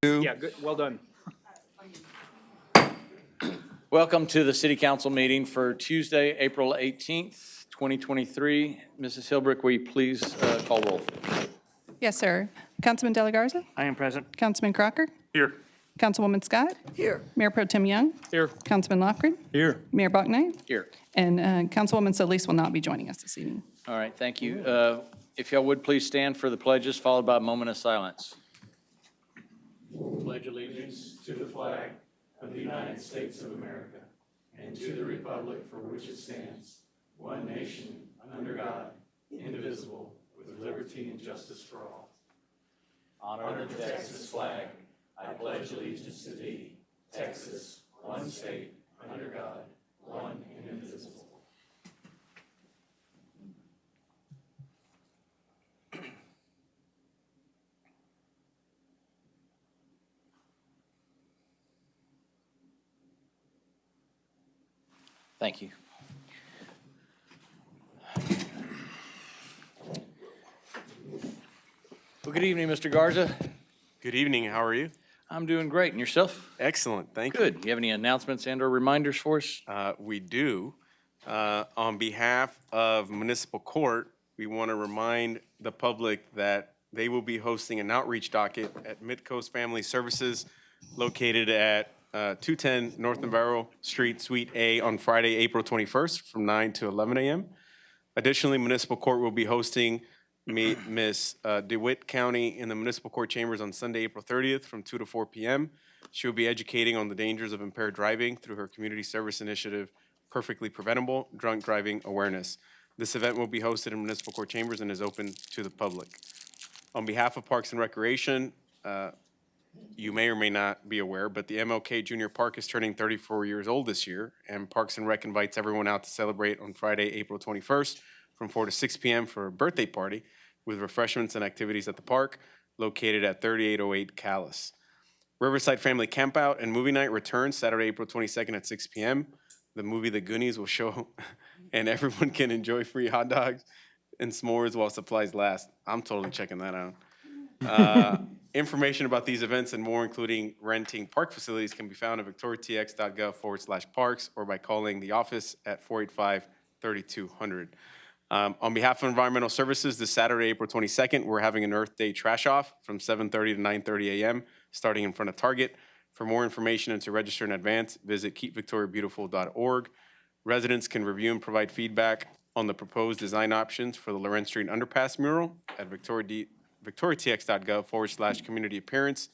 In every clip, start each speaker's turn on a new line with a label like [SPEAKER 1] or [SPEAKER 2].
[SPEAKER 1] Yeah, good, well done.
[SPEAKER 2] Welcome to the City Council meeting for Tuesday, April 18th, 2023. Mrs. Hilbrick, will you please call roll?
[SPEAKER 3] Yes, sir. Councilman De La Garza?
[SPEAKER 1] I am present.
[SPEAKER 3] Councilman Crocker?
[SPEAKER 1] Here.
[SPEAKER 3] Councilwoman Scott?
[SPEAKER 4] Here.
[SPEAKER 3] Mayor Pro Tem Young?
[SPEAKER 1] Here.
[SPEAKER 3] Councilman Lofgren?
[SPEAKER 1] Here.
[SPEAKER 3] Mayor Bucknight?
[SPEAKER 2] Here.
[SPEAKER 3] And Councilwoman Solis will not be joining us this evening.
[SPEAKER 2] All right, thank you. If y'all would please stand for the pledges, followed by a moment of silence. Pledge allegiance to the flag of the United States of America and to the republic for which it stands, one nation, under God, indivisible, with liberty and justice for all. Honor the Texas flag. I pledge allegiance to thee, Texas, one state, under God, one and indivisible. Thank you. Well, good evening, Mr. Garza.
[SPEAKER 5] Good evening. How are you?
[SPEAKER 2] I'm doing great. And yourself?
[SPEAKER 5] Excellent. Thank you.
[SPEAKER 2] Good. You have any announcements and/or reminders for us?
[SPEAKER 5] We do. On behalf of Municipal Court, we want to remind the public that they will be hosting an outreach docket at Midcoast Family Services located at 210 North Navarro Street, Suite A on Friday, April 21st from 9 to 11 a.m. Additionally, Municipal Court will be hosting Ms. DeWitt County in the Municipal Court Chambers on Sunday, April 30th from 2 to 4 p.m. She will be educating on the dangers of impaired driving through her community service initiative, Perfectly Preventable Drunk Driving Awareness. This event will be hosted in Municipal Court Chambers and is open to the public. On behalf of Parks and Recreation, you may or may not be aware, but the MLK Junior Park is turning 34 years old this year, and Parks and Rec invites everyone out to celebrate on Friday, April 21st from 4 to 6 p.m. for a birthday party with refreshments and activities at the park located at 3808 Callis. Riverside Family Campout and Movie Night returns Saturday, April 22nd at 6 p.m. The movie The Goonies will show, and everyone can enjoy free hot dogs and s'mores while supplies last. I'm totally checking that out. Information about these events and more, including renting park facilities, can be found at victoriatx.gov/parks or by calling the office at 485-3200. On behalf of Environmental Services, this Saturday, April 22nd, we're having an Earth Day trash off from 7:30 to 9:30 a.m., starting in front of Target. For more information and to register in advance, visit keepvictoriabeautiful.org. Residents can review and provide feedback on the proposed design options for the Lorenz Street Underpass mural at victoriatx.gov/community appearance.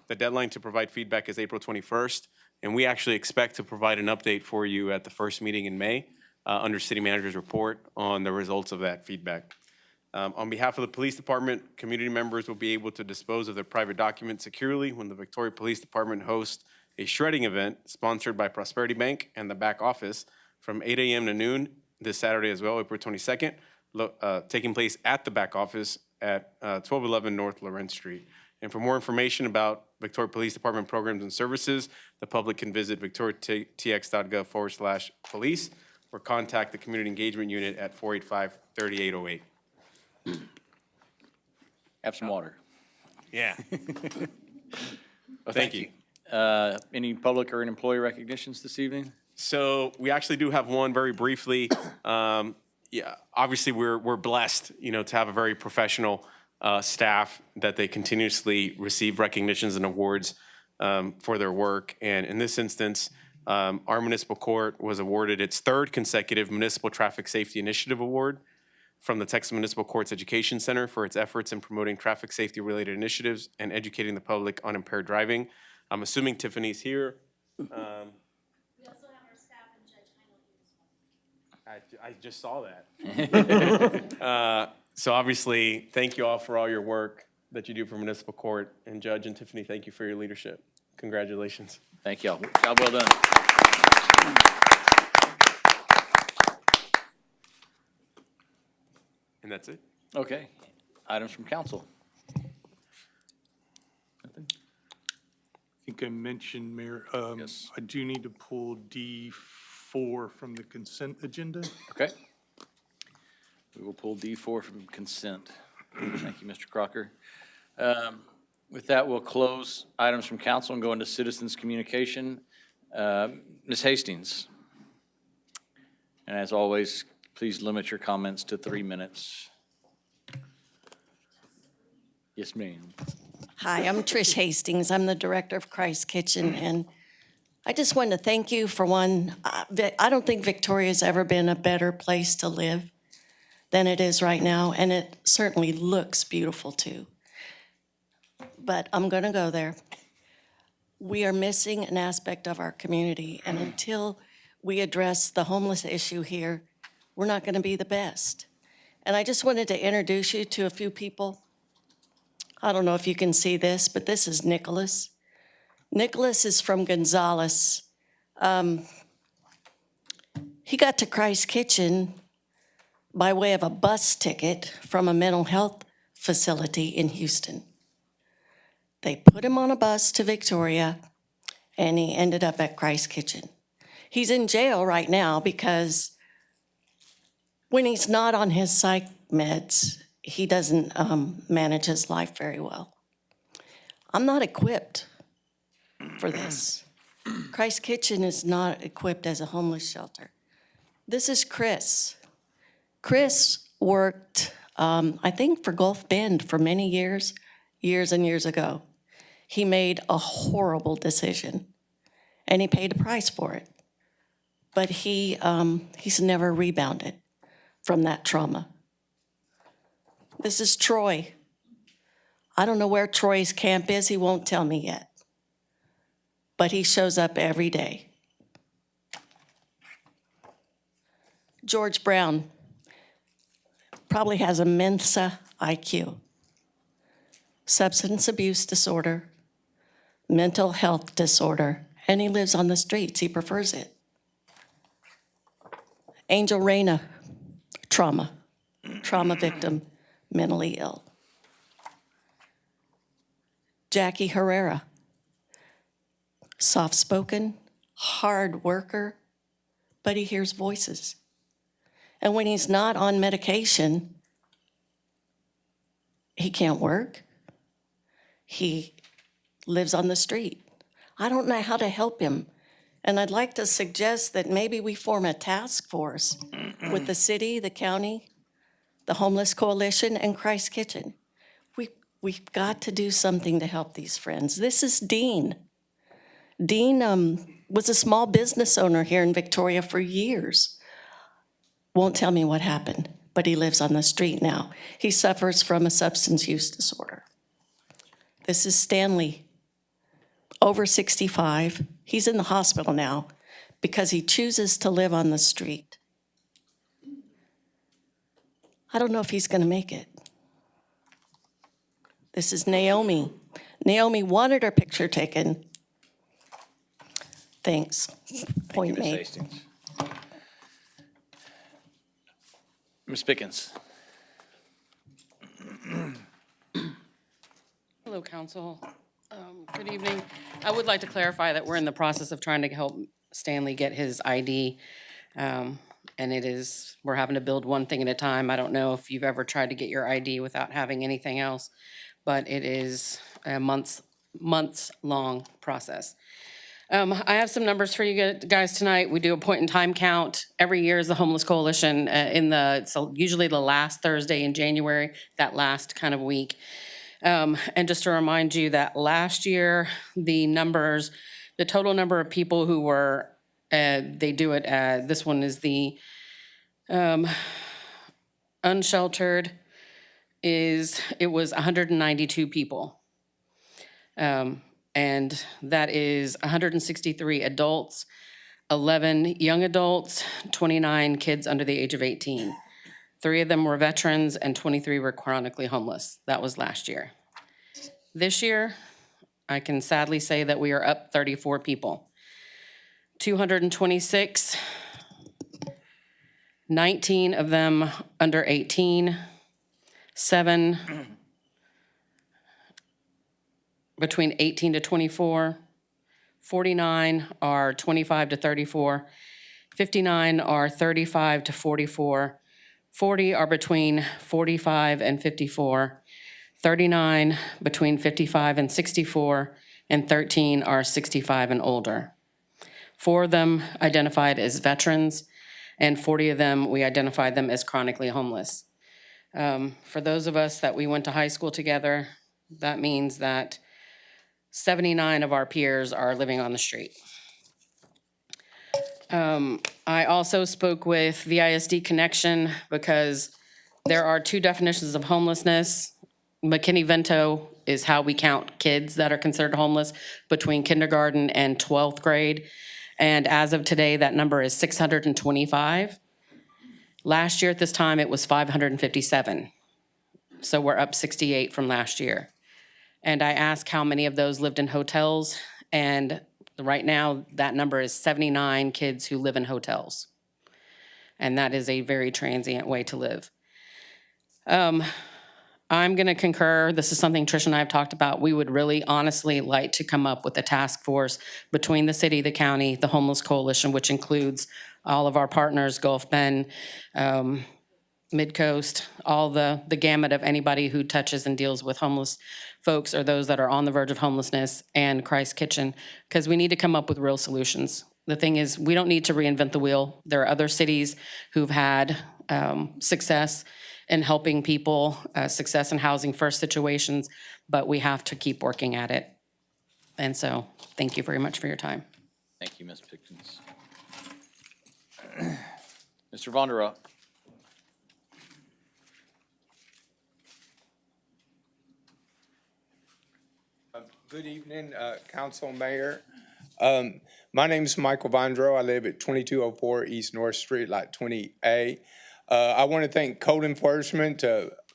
[SPEAKER 5] The deadline to provide feedback is April 21st, and we actually expect to provide an update for you at the first meeting in May under City Manager's report on the results of that feedback. On behalf of the Police Department, community members will be able to dispose of their private documents securely when the Victoria Police Department hosts a shredding event sponsored by Prosperity Bank and the back office from 8 a.m. to noon this Saturday as well, April 22nd, taking place at the back office at 1211 North Lorenz Street. And for more information about Victoria Police Department programs and services, the public can visit victoriatx.gov/police or contact the Community Engagement Unit at 485-3808.
[SPEAKER 2] Have some water.
[SPEAKER 5] Yeah.
[SPEAKER 2] Well,
[SPEAKER 5] Thank you.
[SPEAKER 2] Any public or employee recognitions this evening?
[SPEAKER 5] So we actually do have one very briefly. Yeah, obviously we're blessed, to have a very professional staff that they continuously receive recognitions and awards for their work. And in this instance, our municipal court was awarded its third consecutive Municipal Traffic Safety Initiative Award from the Texas Municipal Courts Education Center for its efforts in promoting traffic safety-related initiatives and educating the public on impaired driving. I'm assuming Tiffany's here.
[SPEAKER 6] We also have our staff and Judge Heinold here as well.
[SPEAKER 5] I just saw that. So obviously, thank you all for all your work that you do for municipal court. And Judge and Tiffany, thank you for your leadership. Congratulations.
[SPEAKER 2] Thank y'all. Job well done.
[SPEAKER 5] And that's it.
[SPEAKER 2] Okay. Items from council. Nothing?
[SPEAKER 7] I think I mentioned, Mayor,
[SPEAKER 2] Yes.
[SPEAKER 7] I do need to pull D4 from the consent agenda.
[SPEAKER 2] Okay. We will pull D4 from consent. Thank you, Mr. Crocker.
[SPEAKER 1] With that, we'll close items from council and go into citizens' communication. Ms. Hastings. And as always, please limit your comments to 3 minutes. Yes, ma'am.
[SPEAKER 4] Hi, I'm Trish Hastings. I'm the director of Christ Kitchen, and I just wanted to thank you for one. I don't think Victoria's ever been a better place to live than it is right now, and it certainly looks beautiful too. But I'm going to go there. We are missing an aspect of our community, and until we address the homeless issue here, we're not going to be the best. And I just wanted to introduce you to a few people. I don't know if you can see this, but this is Nicholas. Nicholas is from Gonzales. He got to Christ Kitchen by way of a bus ticket from a mental health facility in Houston. They put him on a bus to Victoria, and he ended up at Christ Kitchen. He's in jail right now because when he's not on his psych meds, he doesn't manage his life very well. I'm not equipped for this. Christ Kitchen is not equipped as a homeless shelter. This is Chris. Chris worked, I think, for Gulf Bend for many years and years ago. He made a horrible decision, and he paid a price for it. But he's never rebounded from that trauma. This is Troy. I don't know where Troy's camp is. He won't tell me yet. But he shows up every day. George Brown probably has a Mensa IQ. Substance abuse disorder, mental health disorder, and he lives on the streets. He prefers it. Angel Reyna, trauma victim, mentally ill. Jackie Herrera, soft-spoken, hard worker, but he hears voices. And when he's not on medication, he can't work. He lives on the street. I don't know how to help him. And I'd like to suggest that maybe we form a task force with the city, the county, the Homeless Coalition, and Christ Kitchen. We've got to do something to help these friends. This is Dean. Dean was a small business owner here in Victoria for years. Won't tell me what happened, but he lives on the street now. He suffers from a substance use disorder. This is Stanley, over 65. He's in the hospital now because he chooses to live on the street. I don't know if he's going to make it. This is Naomi. Naomi wanted her picture taken. Thanks. Point
[SPEAKER 1] Ms.
[SPEAKER 4] made.
[SPEAKER 1] Hastings. Ms. Pickens.
[SPEAKER 8] Hello, Council. Good evening. I would like to clarify that we're in the process of trying to help Stanley get his ID. And we're having to build one thing at a time. I don't know if you've ever tried to get your ID without having anything else, but it is a months-long process. I have some numbers for you guys tonight. We do a point-in-time count. Every year is the Homeless Coalition so usually the last Thursday in January, that last kind of week. And just to remind you that last year, the total number of people who were, they do it, this one is the unsheltered, it was 192 people. And that is 163 adults, 11 young adults, 29 kids under the age of 18. 3 of them were veterans and 23 were chronically homeless. That was last year. This year, I can sadly say that we are up 34 people. 226, 19 of them under 18, 7 between 18 to 24, 49 are 25 to 34, 59 are 35 to 44, 40 are between 45 and 54, 39 between 55 and 64, and 13 are 65 and older. 4 of them identified as veterans, and 40 of them, we identified them as chronically homeless. For those of us that we went to high school together, that means that 79 of our peers are living on the street. I also spoke with VISD Connection because there are 2 definitions of homelessness. McKinney-Vento is how we count kids that are considered homeless between kindergarten and 12th grade. And as of today, that number is 625. Last year at this time, it was 557. So we're up 68 from last year. And I asked how many of those lived in hotels, and right now, that number is 79 kids who live in hotels. And that is a very transient way to live. I'm going to concur. This is something Trish and I have talked about. We would really honestly like to come up with a task force between the city, the county, the Homeless Coalition, which includes all of our partners, Gulf Bend, Midcoast, all the gamut of anybody who touches and deals with homeless folks or those that are on the verge of homelessness, and Christ Kitchen, because we need to come up with real solutions. The thing is, we don't need to reinvent the wheel. There are other cities who've had success in helping people, success in housing first situations, but we have to keep working at it. And so, thank you very much for your time.
[SPEAKER 1] Thank you, Ms. Pickens. Mr. Von der Rohe.
[SPEAKER 9] Good evening, Council and Mayor. My name is Michael Vondro. I live at 2204 East North Street, Lot 20A. I want to thank Code Enforcement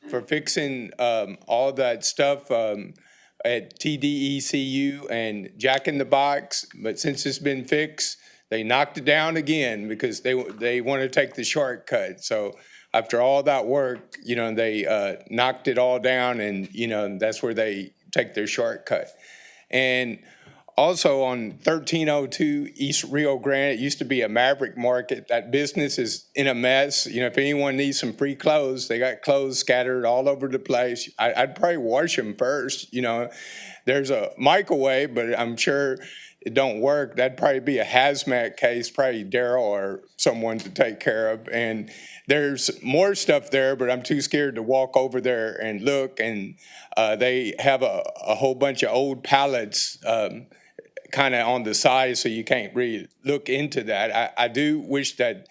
[SPEAKER 9] for fixing all that stuff at TDECU and Jack in the Box. But since it's been fixed, they knocked it down again because they want to take the shortcut. So after all that work, they knocked it all down, and that's where they take their shortcut. And also on 1302 East Rio Grande, it used to be a Maverick Market. That business is in a mess. If anyone needs some free clothes, they got clothes scattered all over the place. I'd probably wash them first. There's a microwave, but I'm sure it don't work. That'd probably be a hazmat case, probably Daryl or someone to take care of. And there's more stuff there, but I'm too scared to walk over there and look. And they have a whole bunch of old pallets kind of on the side, so you can't really look into that. I do wish that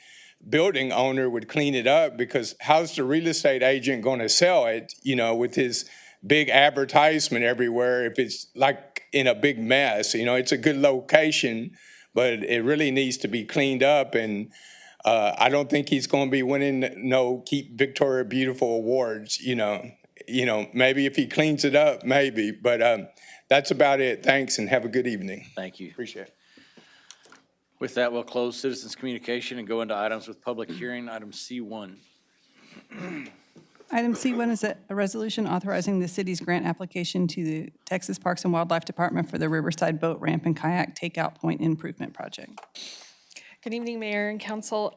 [SPEAKER 9] building owner would clean it up, because how's the real estate agent going to sell it, with his big advertisement everywhere if it's like in a big mess? It's a good location, but it really needs to be cleaned up. And I don't think he's going to be winning no Keep Victoria Beautiful awards, maybe if he cleans it up, maybe. But that's about it. Thanks, and have a good evening.
[SPEAKER 1] Thank you.
[SPEAKER 9] Appreciate it.
[SPEAKER 1] With that, we'll close citizens' communication and go into items with public hearing. Item C1.
[SPEAKER 3] Item C1 is a resolution authorizing the city's grant application to the Texas Parks and Wildlife Department for the Riverside Boat Ramp and Kayak Takeout Point Improvement Project.
[SPEAKER 10] Good evening, Mayor and Council.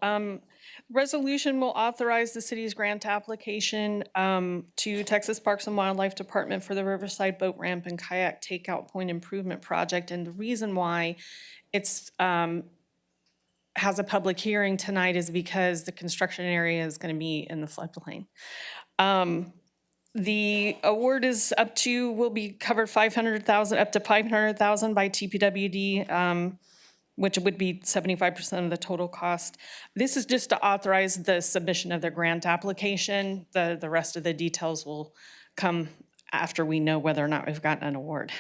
[SPEAKER 10] Resolution will authorize the city's grant application to Texas Parks and Wildlife Department for the Riverside Boat Ramp and Kayak Takeout Point Improvement Project. And the reason why it's has a public hearing tonight is because the construction area is going to be in the floodplain. The award is will be covered $500,000, up to $500,000 by TPWD, which would be 75% of the total cost. This is just to authorize the submission of the grant application. The rest of the details will come after we know whether or not we've gotten an award.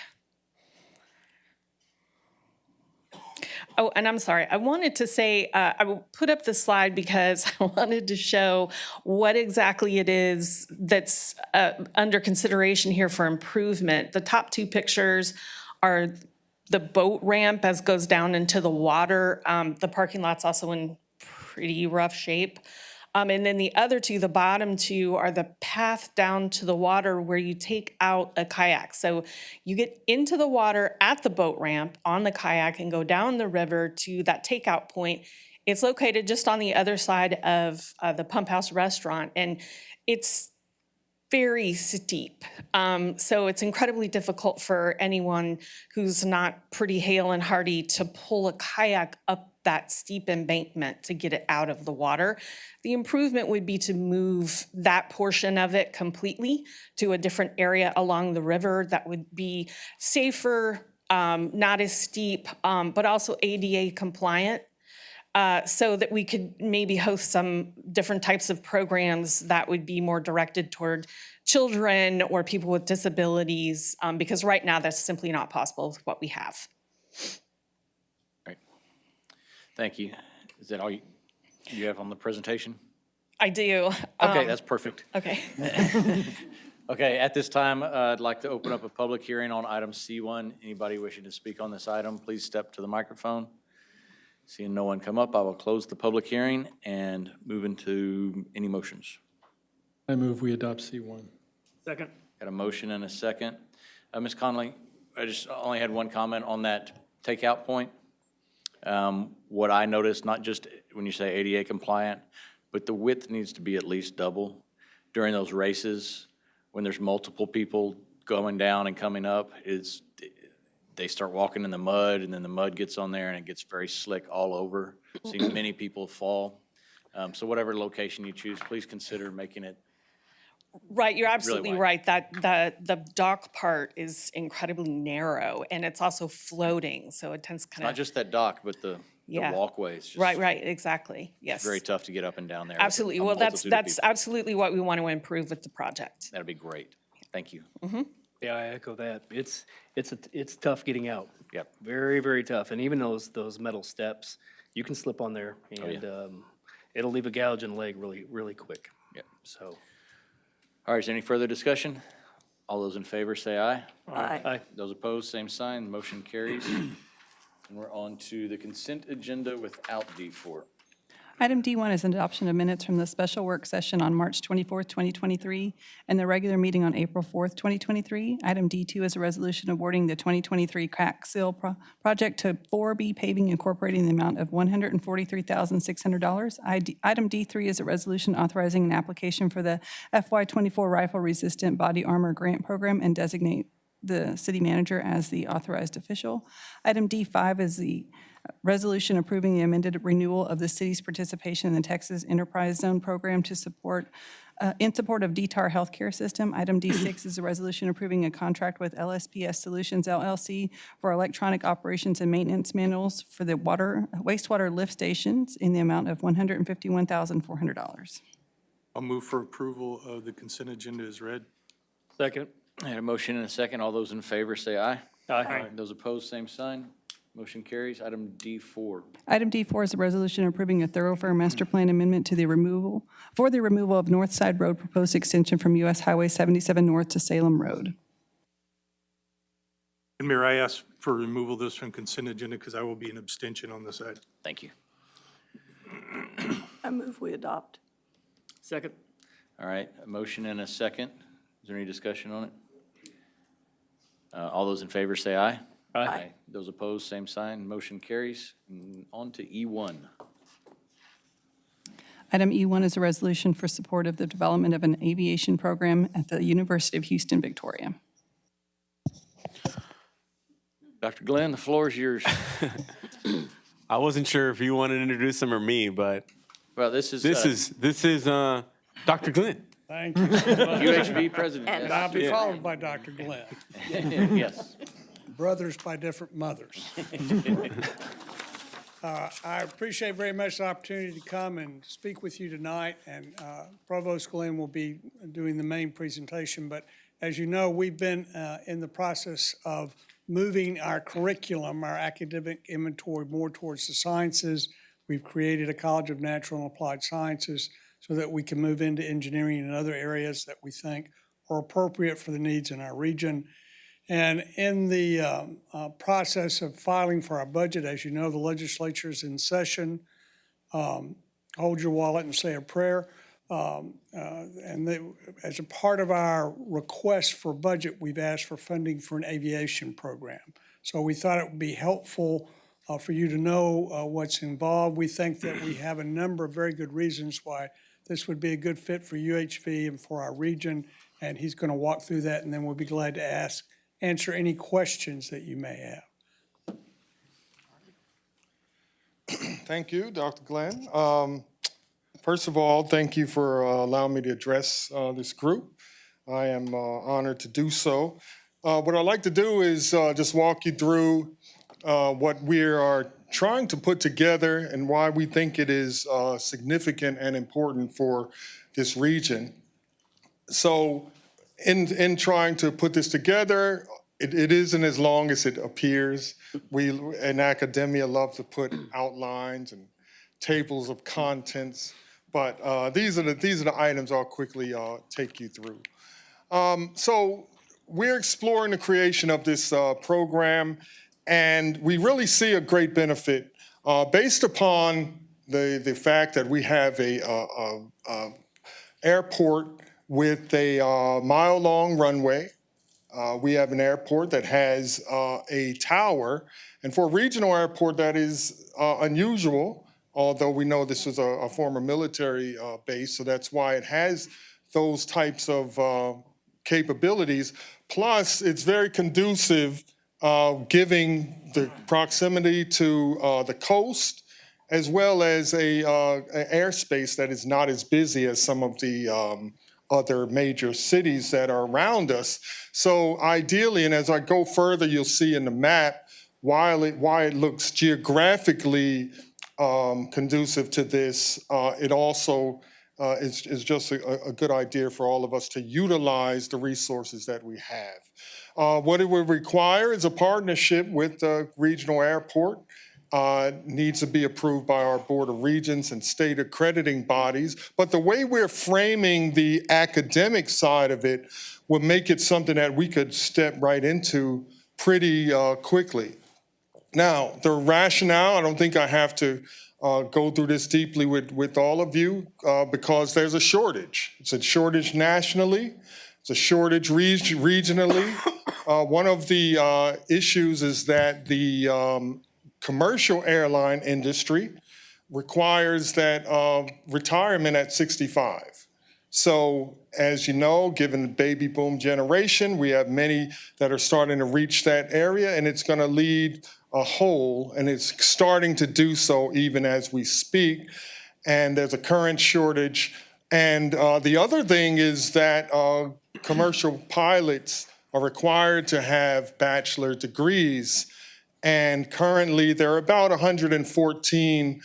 [SPEAKER 10] Oh, and I'm sorry, I wanted to say, I will put up the slide because I wanted to show what exactly it is that's under consideration here for improvement. The top 2 pictures are the boat ramp as goes down into the water. The parking lot's also in pretty rough shape. And then the other 2, the bottom 2, are the path down to the water where you take out a kayak. So you get into the water at the boat ramp on the kayak and go down the river to that takeout point. It's located just on the other side of the Pump House restaurant. And it's very steep. So it's incredibly difficult for anyone who's not pretty hale and hearty to pull a kayak up that steep embankment to get it out of the water. The improvement would be to move that portion of it completely to a different area along the river that would be safer, not as steep, but also ADA compliant. So that we could maybe host some different types of programs that would be more directed toward children or people with disabilities, because right now that's simply not possible with what we have.
[SPEAKER 1] Right. Thank you. Is that all you have on the presentation?
[SPEAKER 10] I do.
[SPEAKER 1] Okay, that's perfect.
[SPEAKER 10] Okay.
[SPEAKER 1] Okay, at this time, I'd like to open up a public hearing on item C1. Anybody wishing to speak on this item, please step to the microphone. Seeing no one come up, I will close the public hearing and move into any motions.
[SPEAKER 11] I move we adopt C1.
[SPEAKER 7] Second.
[SPEAKER 1] Got a motion and a second. Ms. Conley, I just only had one comment on that takeout point. What I noticed, not just when you say ADA compliant, but the width needs to be at least double. During those races, when there's multiple people going down and coming up, they start walking in the mud, and then the mud gets on there, and it gets very slick all over. Seen many people fall. So whatever location you choose, please consider making it.
[SPEAKER 10] Right, you're absolutely
[SPEAKER 1] wide.
[SPEAKER 10] right. That the dock part is incredibly narrow, and it's also floating, so it tends to
[SPEAKER 1] Not
[SPEAKER 10] kind of.
[SPEAKER 1] just that dock, but the
[SPEAKER 10] Yeah.
[SPEAKER 1] walkway. It's just
[SPEAKER 10] Right, exactly, yes.
[SPEAKER 1] very tough to get up and down there. with
[SPEAKER 10] Absolutely.
[SPEAKER 1] a
[SPEAKER 10] Well, that's
[SPEAKER 1] multitude of people.
[SPEAKER 10] absolutely what we want to improve with the project.
[SPEAKER 1] That'd be great. Thank you.
[SPEAKER 12] Yeah, I echo that. It's tough getting out.
[SPEAKER 1] Yep.
[SPEAKER 12] Very, very tough. And even those metal steps, you can slip on there
[SPEAKER 1] Oh,
[SPEAKER 12] and it'll leave a gouge in the leg really, really quick.
[SPEAKER 1] Yep.
[SPEAKER 12] So,
[SPEAKER 1] All right, is there any further discussion? All those in favor say aye.
[SPEAKER 12] aye.
[SPEAKER 1] Those opposed, same sign. Motion carries. And we're on to the consent agenda without D4.
[SPEAKER 3] Item D1 is an adoption of minutes from the special work session on March 24th, 2023, and the regular meeting on April 4th, 2023. Item D2 is a resolution awarding the 2023 crack seal project to 4B Paving Incorporated in the amount of $143,600. Item D3 is a resolution authorizing an application for the FY24 Rifle Resistant Body Armor Grant Program and designate the city manager as the authorized official. Item D5 is the resolution approving the amended renewal of the city's participation in the Texas Enterprise Zone Program to support, in support of DTAR Healthcare System. Item D6 is a resolution approving a contract with LSPS Solutions LLC for electronic operations and maintenance manuals for the wastewater lift stations in the amount of $151,400.
[SPEAKER 7] I'll move for approval of the consent agenda as read.
[SPEAKER 12] Second.
[SPEAKER 1] I had a motion and a second. All those in favor say aye.
[SPEAKER 12] Aye.
[SPEAKER 1] Those opposed, same sign. Motion carries. Item D4.
[SPEAKER 3] Item D4 is a resolution approving a thoroughfare master plan amendment to the removal of Northside Road proposed extension from US Highway 77 North to Salem Road.
[SPEAKER 7] And Mayor, I ask for removal of this from consent agenda because I will be an abstention on this item.
[SPEAKER 1] Thank you.
[SPEAKER 13] I move we adopt.
[SPEAKER 12] Second.
[SPEAKER 1] All right, a motion and a second. Is there any discussion on it? All those in favor say aye.
[SPEAKER 12] Aye.
[SPEAKER 1] Those opposed, same sign. Motion carries. And on to E1.
[SPEAKER 3] Item E1 is a resolution for support of the development of an aviation program at the University of Houston, Victoria.
[SPEAKER 1] Dr. Glenn, the floor is yours.
[SPEAKER 5] I wasn't sure if you wanted to introduce him or me, but
[SPEAKER 1] Well, this is
[SPEAKER 5] Dr. Glenn.
[SPEAKER 14] Thank you.
[SPEAKER 1] UHB president.
[SPEAKER 13] And
[SPEAKER 1] yes.
[SPEAKER 14] I'll be followed by Dr. Glenn,
[SPEAKER 1] Yes.
[SPEAKER 14] brothers by different mothers. I appreciate very much the opportunity to come and speak with you tonight, and Provost Glenn will be doing the main presentation. But as you know, we've been in the process of moving our curriculum, our academic inventory, more towards the sciences. We've created a College of Natural and Applied Sciences so that we can move into engineering and other areas that we think are appropriate for the needs in our region. And in the process of filing for our budget, as you know, the legislature is in session. Hold your wallet and say a prayer. As a part of our request for budget, we've asked for funding for an aviation program. So we thought it would be helpful for you to know what's involved. We think that we have a number of very good reasons why this would be a good fit for UHV and for our region. and he's going to walk through that, and then we'll be glad to answer any questions that you may have.
[SPEAKER 13] Thank you, Dr. Glenn. First of all, thank you for allowing me to address this group. I am honored to do so. What I'd like to do is just walk you through what we are trying to put together and why we think it is significant and important for this region. So in trying to put this together, it isn't as long as it appears. We in academia love to put outlines and tables of contents, but these are the items I'll quickly take you through. So we're exploring the creation of this program, and we really see a great benefit based upon the fact that we have a airport with a mile-long runway. We have an airport that has a tower, and for a regional airport, that is unusual, although we know this was a former military base, so that's why it has those types of capabilities. Plus, it's very conducive, giving the proximity to the coast, as well as an airspace that is not as busy as some of the other major cities that are around us. So ideally, and as I go further, you'll see in the map, why it looks geographically conducive to this, it also is just a good idea for all of us to utilize the resources that we have. What it would require is a partnership with the regional airport. Needs to be approved by our Board of Regents and state accrediting bodies. But the way we're framing the academic side of it will make it something that we could step right into pretty quickly. Now, the rationale, I don't think I have to go through this deeply with all of you because there's a shortage. It's a shortage nationally. It's a shortage regionally. One of the issues is that the commercial airline industry requires that retirement at 65. So as you know, given the baby boom generation, we have many that are starting to reach that area, and it's going to lead a hole, and it's starting to do so even as we speak. And there's a current shortage. And the other thing is that commercial pilots are required to have bachelor degrees. And currently, there are about 114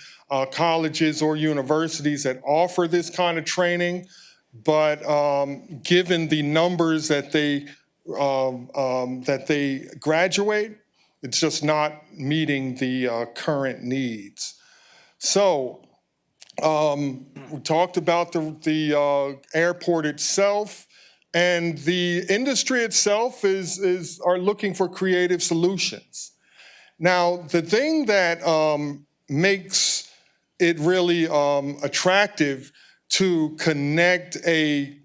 [SPEAKER 13] colleges or universities that offer this kind of training. But given the numbers that they graduate, it's just not meeting the current needs. So we talked about the airport itself, and the industry itself are looking for creative solutions. Now, the thing that makes it really attractive to connect a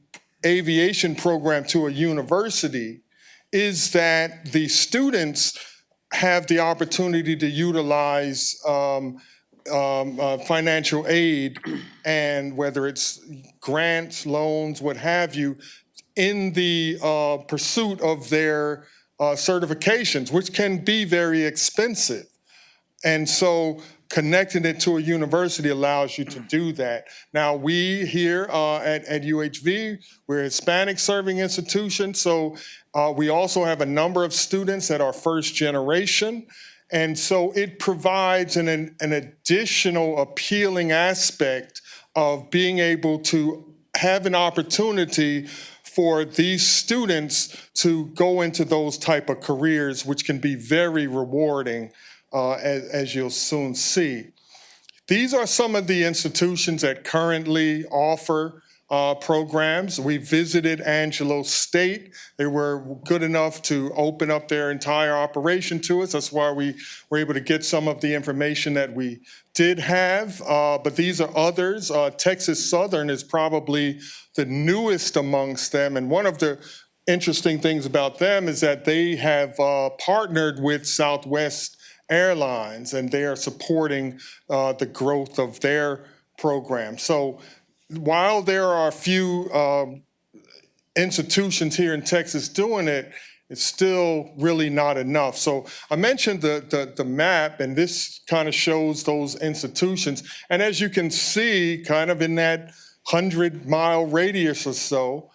[SPEAKER 13] aviation program to a university is that the students have the opportunity to utilize financial aid, and whether it's grants, loans, what have you, in the pursuit of their certifications, which can be very expensive. And so connecting it to a university allows you to do that. Now, we here at UHV, we're a Hispanic serving institution, so we also have a number of students that are first generation. And so it provides an additional appealing aspect of being able to have an opportunity for these students to go into those type of careers, which can be very rewarding, as you'll soon see. These are some of the institutions that currently offer programs. We visited Angelo State. They were good enough to open up their entire operation to us. That's why we were able to get some of the information that we did have. But these are others. Texas Southern is probably the newest amongst them. And one of the interesting things about them is that they have partnered with Southwest Airlines, and they are supporting the growth of their program. So while there are a few institutions here in Texas doing it, it's still really not enough. So I mentioned the map, and this kind of shows those institutions. And as you can see, kind of in that 100-mile radius or so,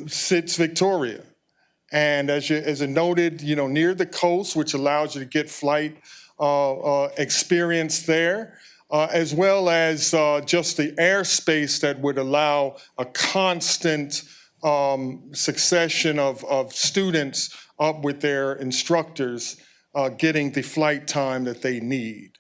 [SPEAKER 13] sits Victoria. And as you noted, near the coast, which allows you to get flight experience there, as well as just the airspace that would allow a constant succession of students up with their instructors getting the flight time that they need.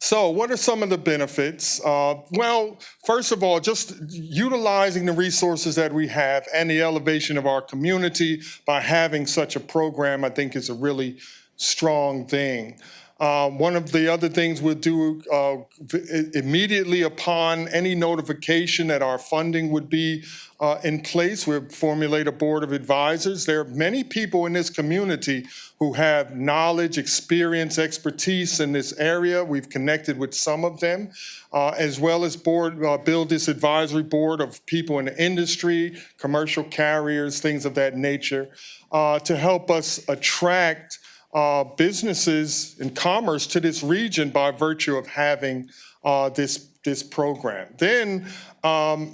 [SPEAKER 13] So what are some of the benefits? Well, first of all, just utilizing the resources that we have and the elevation of our community by having such a program, I think, is a really strong thing. One of the other things we'll do immediately upon any notification that our funding would be in place, we'll formulate a board of advisors. There are many people in this community who have knowledge, experience, expertise in this area. We've connected with some of them, as well as build this advisory board of people in the industry, commercial carriers, things of that nature, to help us attract businesses and commerce to this region by virtue of having this program. Then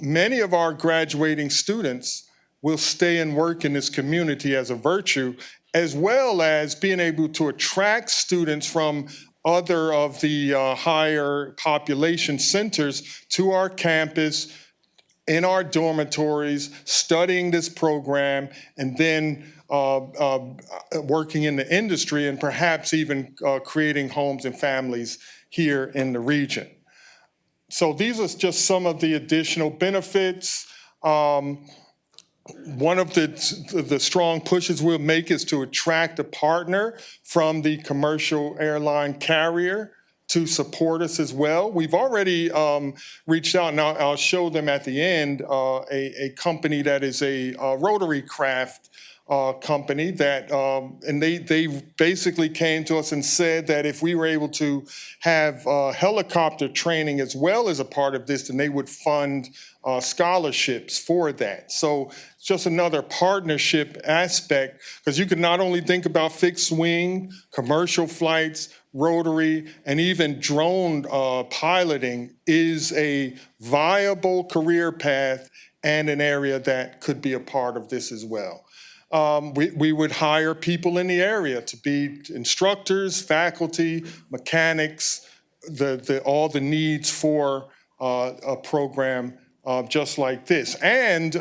[SPEAKER 13] many of our graduating students will stay and work in this community as a virtue, as well as being able to attract students from other of the higher population centers to our campus, in our dormitories, studying this program, and then working in the industry and perhaps even creating homes and families here in the region. So these are just some of the additional benefits. One of the strong pushes we'll make is to attract a partner from the commercial airline carrier to support us as well. We've already reached out, and I'll show them at the end, a company that is a rotary craft company that, and they basically came to us and said that if we were able to have helicopter training as well as a part of this, then they would fund scholarships for that. So it's just another partnership aspect, because you can not only think about fixed wing, commercial flights, rotary, and even drone piloting is a viable career path and an area that could be a part of this as well. We would hire people in the area to be instructors, faculty, mechanics, all the needs for a program just like this. And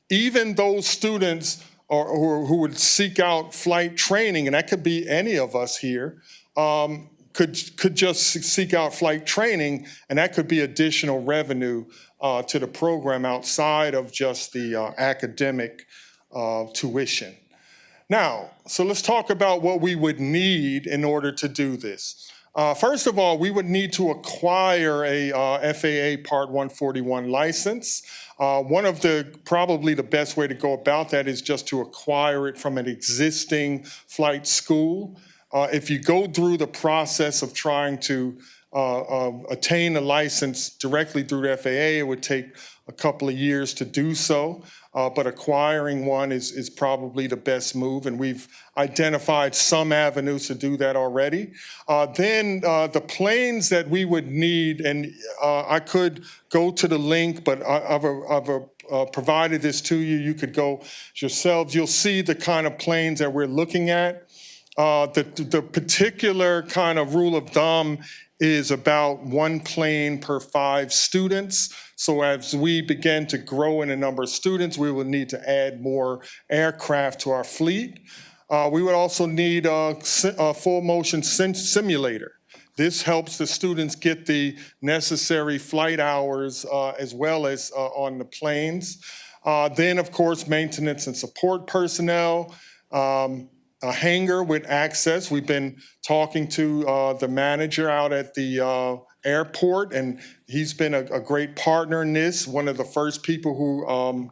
[SPEAKER 13] even those students who would seek out flight training, and that could be any of us here, could just seek out flight training, and that could be additional revenue to the program outside of just the academic tuition. Now, so let's talk about what we would need in order to do this. First of all, we would need to acquire a FAA Part 141 license. Probably the best way to go about that is just to acquire it from an existing flight school. If you go through the process of trying to attain a license directly through the FAA, it would take a couple of years to do so. But acquiring one is probably the best move, and we've identified some avenues to do that already. Then the planes that we would need, and I could go to the link, but I've provided this to you. You could go yourselves. You'll see the kind of planes that we're looking at. The particular kind of rule of thumb is about 1 plane per 5 students. So as we begin to grow in a number of students, we will need to add more aircraft to our fleet. We would also need a full motion simulator. This helps the students get the necessary flight hours as well as on the planes. Then, of course, maintenance and support personnel. A hangar with access. We've been talking to the manager out at the airport, and he's been a great partner in this. One of the first people who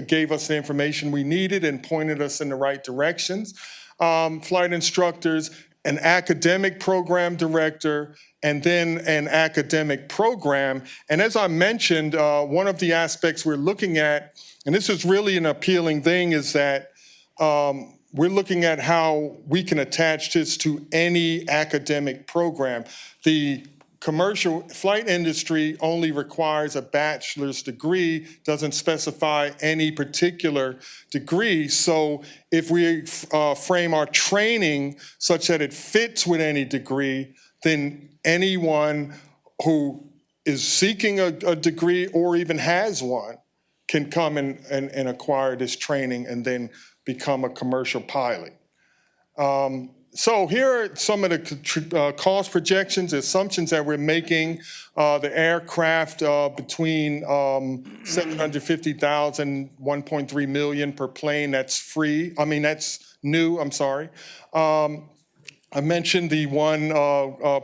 [SPEAKER 13] gave us the information we needed and pointed us in the right directions. Flight instructors, an academic program director, and then an academic program. And as I mentioned, one of the aspects we're looking at, and this is really an appealing thing, is that we're looking at how we can attach this to any academic program. The commercial flight industry only requires a bachelor's degree, doesn't specify any particular degree. So if we frame our training such that it fits with any degree, then anyone who is seeking a degree or even has one can come and acquire this training and then become a commercial pilot. So here are some of the cost projections, assumptions that we're making. The aircraft between $750,000, $1.3 million per plane. That's free. I mean, that's new. I'm sorry. I mentioned the one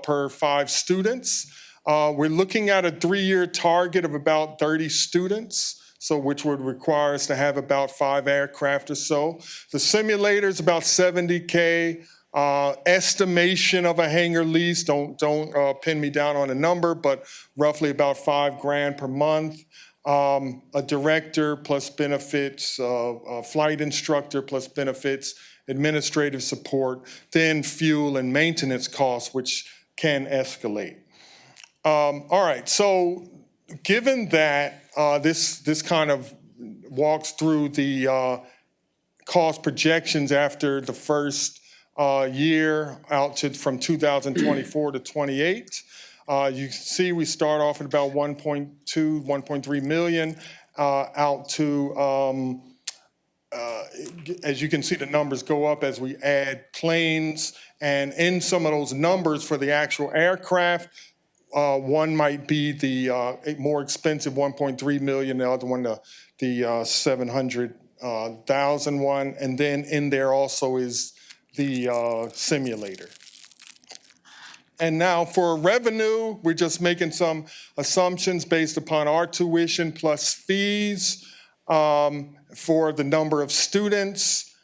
[SPEAKER 13] per 5 students. We're looking at a 3-year target of about 30 students. So which would require us to have about 5 aircraft or so. The simulator is about $70K. Estimation of a hangar lease, don't pin me down on a number, but roughly about $5,000 per month. A director plus benefits, a flight instructor plus benefits, administrative support, then fuel and maintenance costs, which can escalate. All right, so given that this kind of walks through the cost projections after the first year out to from 2024 to 28. You see we start off at about 1.2, 1.3 million out to, as you can see, the numbers go up as we add planes. And in some of those numbers for the actual aircraft, one might be the more expensive 1.3 million, the other one the 700,000 one. And then in there also is the simulator. And now for revenue, we're just making some assumptions based upon our tuition plus fees for the number of students.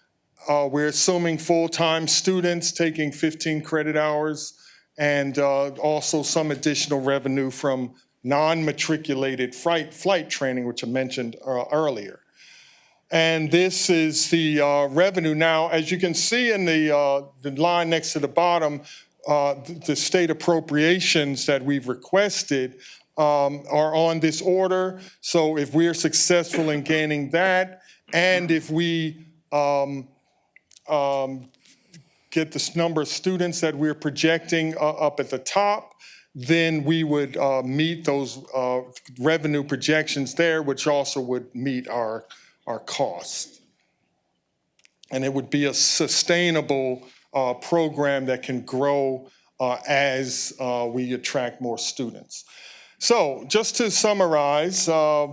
[SPEAKER 13] We're assuming full-time students taking 15 credit hours and also some additional revenue from non-matriculated flight training, which I mentioned earlier. And this is the revenue. Now, as you can see in the line next to the bottom, the state appropriations that we've requested are on this order. So if we're successful in gaining that, and if we get this number of students that we're projecting up at the top, then we would meet those revenue projections there, which also would meet our costs. And it would be a sustainable program that can grow as we attract more students. So just to summarize, I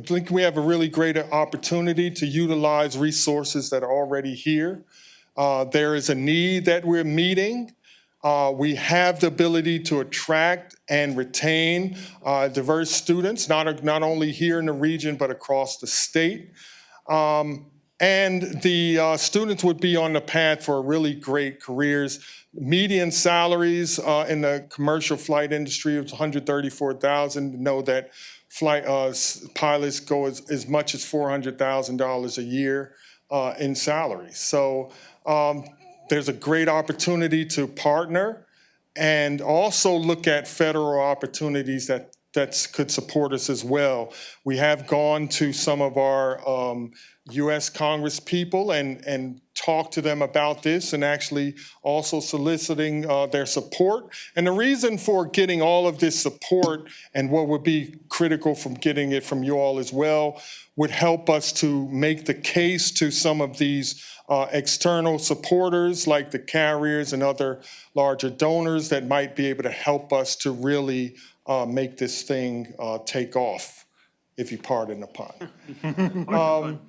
[SPEAKER 13] think we have a really great opportunity to utilize resources that are already here. There is a need that we're meeting. We have the ability to attract and retain diverse students, not only here in the region, but across the state. And the students would be on the path for really great careers. Median salaries in the commercial flight industry is $134,000. Know that flight pilots go as much as $400,000 a year in salary. So there's a great opportunity to partner and also look at federal opportunities that could support us as well. We have gone to some of our U.S. Congress people and talked to them about this and actually also soliciting their support. And the reason for getting all of this support and what would be critical from getting it from you all as well would help us to make the case to some of these external supporters like the carriers and other larger donors that might be able to help us to really make this thing take off, if you pardon the pun.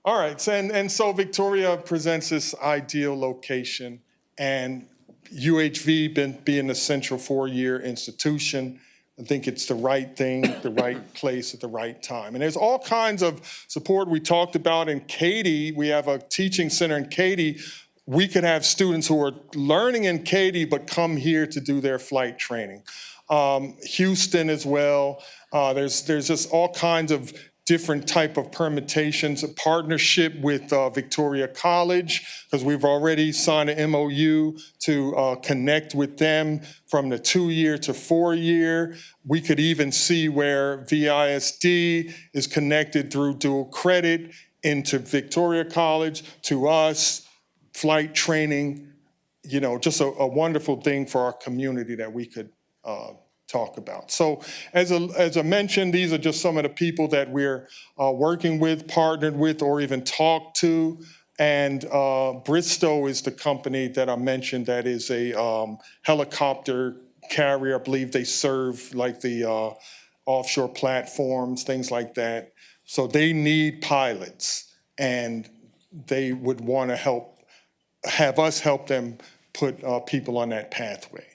[SPEAKER 13] All right, so Victoria presents this ideal location, and UHV being the central 4-year institution, I think it's the right thing, the right place at the right time. And there's all kinds of support we talked about in Katy. We have a teaching center in Katy. we could have students who are learning in Katy but come here to do their flight training. Houston as well. There's just all kinds of different type of permutations, a partnership with Victoria College, because we've already signed an MOU to connect with them from the 2-year to 4-year. We could even see where VISD is connected through dual credit into Victoria College, to us, flight training, just a wonderful thing for our community that we could talk about. So as I mentioned, these are just some of the people that we're working with, partnered with, or even talked to. And Bristow is the company that I mentioned that is a helicopter carrier. I believe they serve like the offshore platforms, things like that. So they need pilots, and they would want to have us help them put people on that pathway.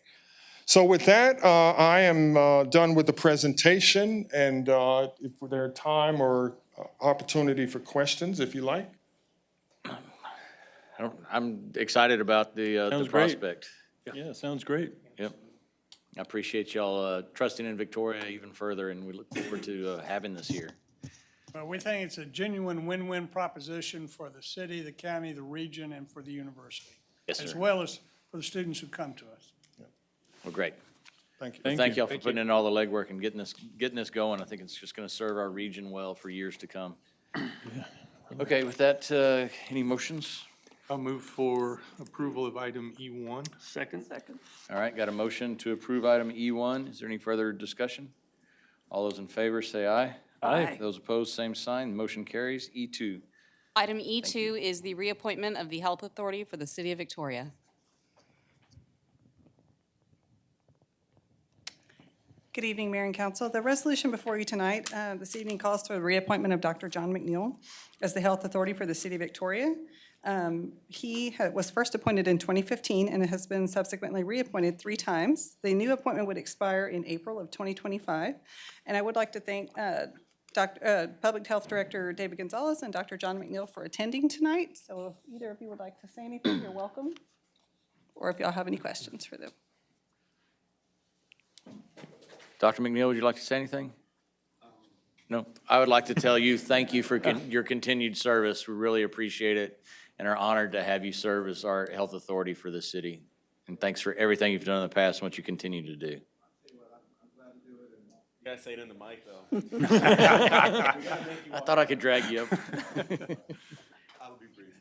[SPEAKER 13] So with that, I am done with the presentation, and if there are time or opportunity for questions, if you like.
[SPEAKER 1] I'm excited about the
[SPEAKER 11] Sounds great.
[SPEAKER 1] prospect.
[SPEAKER 11] Yeah, sounds great.
[SPEAKER 1] Yep. I appreciate y'all trusting in Victoria even further, and we look forward to having this year.
[SPEAKER 14] Well, we think it's a genuine win-win proposition for the city, the county, the region, and for the university.
[SPEAKER 1] Yes,
[SPEAKER 14] As
[SPEAKER 1] sir.
[SPEAKER 14] well as for the students who come to us.
[SPEAKER 1] Well, great.
[SPEAKER 13] Thank you.
[SPEAKER 1] Thank y'all for putting in all the legwork and getting this going. I think it's just going to serve our region well for years to come. Okay, with that, any motions?
[SPEAKER 7] I'll move for approval of item E1.
[SPEAKER 12] Second?
[SPEAKER 1] All right, got a motion to approve item E1. Is there any further discussion? All those in favor say aye.
[SPEAKER 12] Aye.
[SPEAKER 1] Those opposed, same sign. Motion carries. E2.
[SPEAKER 15] Item E2 is the reappointment of the Health Authority for the City of Victoria.
[SPEAKER 3] Good evening, Mayor and Council. The resolution before you tonight, this evening, calls for the reappointment of Dr. John McNeil as the Health Authority for the City of Victoria. He was first appointed in 2015 and has been subsequently reappointed 3 times. The new appointment would expire in April of 2025. And I would like to thank Public Health Director David Gonzalez and Dr. John McNeil for attending tonight. So if either of you would like to say anything, you're welcome. Or if y'all have any questions for them.
[SPEAKER 1] Dr. McNeil, would you like to say anything? No, I would like to tell you, thank you for your continued service. We really appreciate it and are honored to have you serve as our health authority for the city. And thanks for everything you've done in the past and what you continue to do.
[SPEAKER 5] You gotta say it in the mic, though.
[SPEAKER 1] I thought I could drag you up.
[SPEAKER 16] I'll be brief.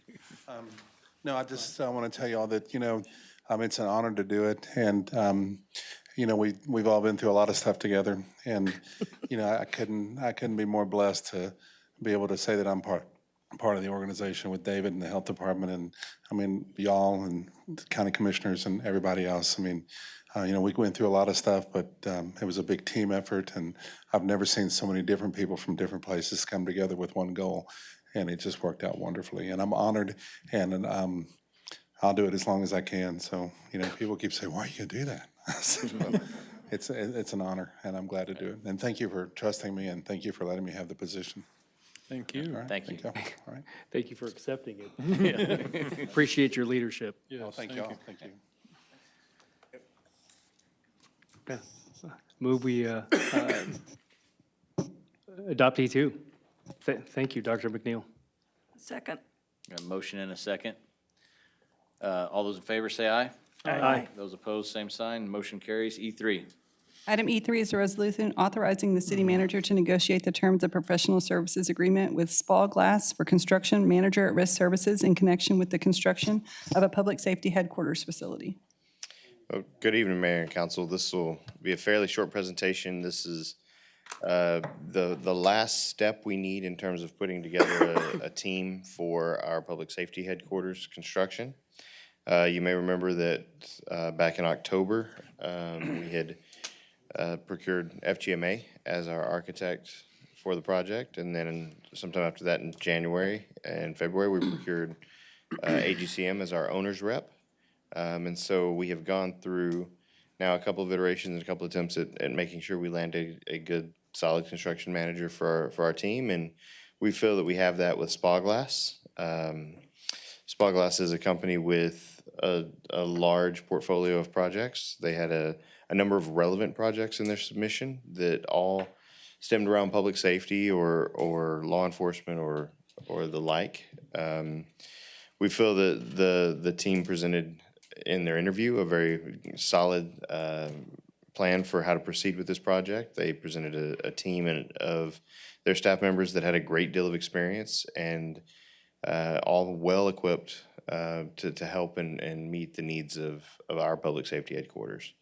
[SPEAKER 16] No, I just want to tell you all that, it's an honor to do it. And, we've all been through a lot of stuff together. And, I couldn't be more blessed to be able to say that I'm part of the organization with David and the health department and, y'all and the county commissioners and everybody else. We went through a lot of stuff, but it was a big team effort. And I've never seen so many different people from different places come together with one goal. And it just worked out wonderfully. And I'm honored, and I'll do it as long as I can. So, people keep saying, why are you going to do that? It's an honor, and I'm glad to do it. And thank you for trusting me, and thank you for letting me have the position.
[SPEAKER 11] Thank you.
[SPEAKER 16] All right,
[SPEAKER 1] Thank you.
[SPEAKER 16] All right.
[SPEAKER 12] Thank you for accepting it. Appreciate your leadership.
[SPEAKER 16] Well, thank you all. Thank you.
[SPEAKER 12] Move we adopt E2. Thank you, Dr. McNeil.
[SPEAKER 15] Second.
[SPEAKER 1] Got a motion and a second. All those in favor say aye.
[SPEAKER 12] Aye.
[SPEAKER 1] Those opposed, same sign. Motion carries. E3.
[SPEAKER 3] Item E3 is a resolution authorizing the city manager to negotiate the terms of professional services agreement with Spall Glass for construction manager at risk services in connection with the construction of a public safety headquarters facility.
[SPEAKER 17] Good evening, Mayor and Council. This will be a fairly short presentation. This is the last step we need in terms of putting together a team for our public safety headquarters construction. You may remember that back in October, we had procured FGMA as our architect for the project, and then sometime after that in January and February, we procured AGCM as our owner's rep. And so we have gone through now a couple of iterations and a couple of attempts at making sure we landed a good, solid construction manager for our team, and we feel that we have that with Spa Glass. Spyglass is a company with a large portfolio of projects. They had a number of relevant projects in their submission that all stemmed around public safety or law enforcement or the like. We feel that the team presented in their interview a very solid plan for how to proceed with this project. They presented a team of their staff members that had a great deal of experience and all well-equipped to help and meet the needs of our public safety headquarters.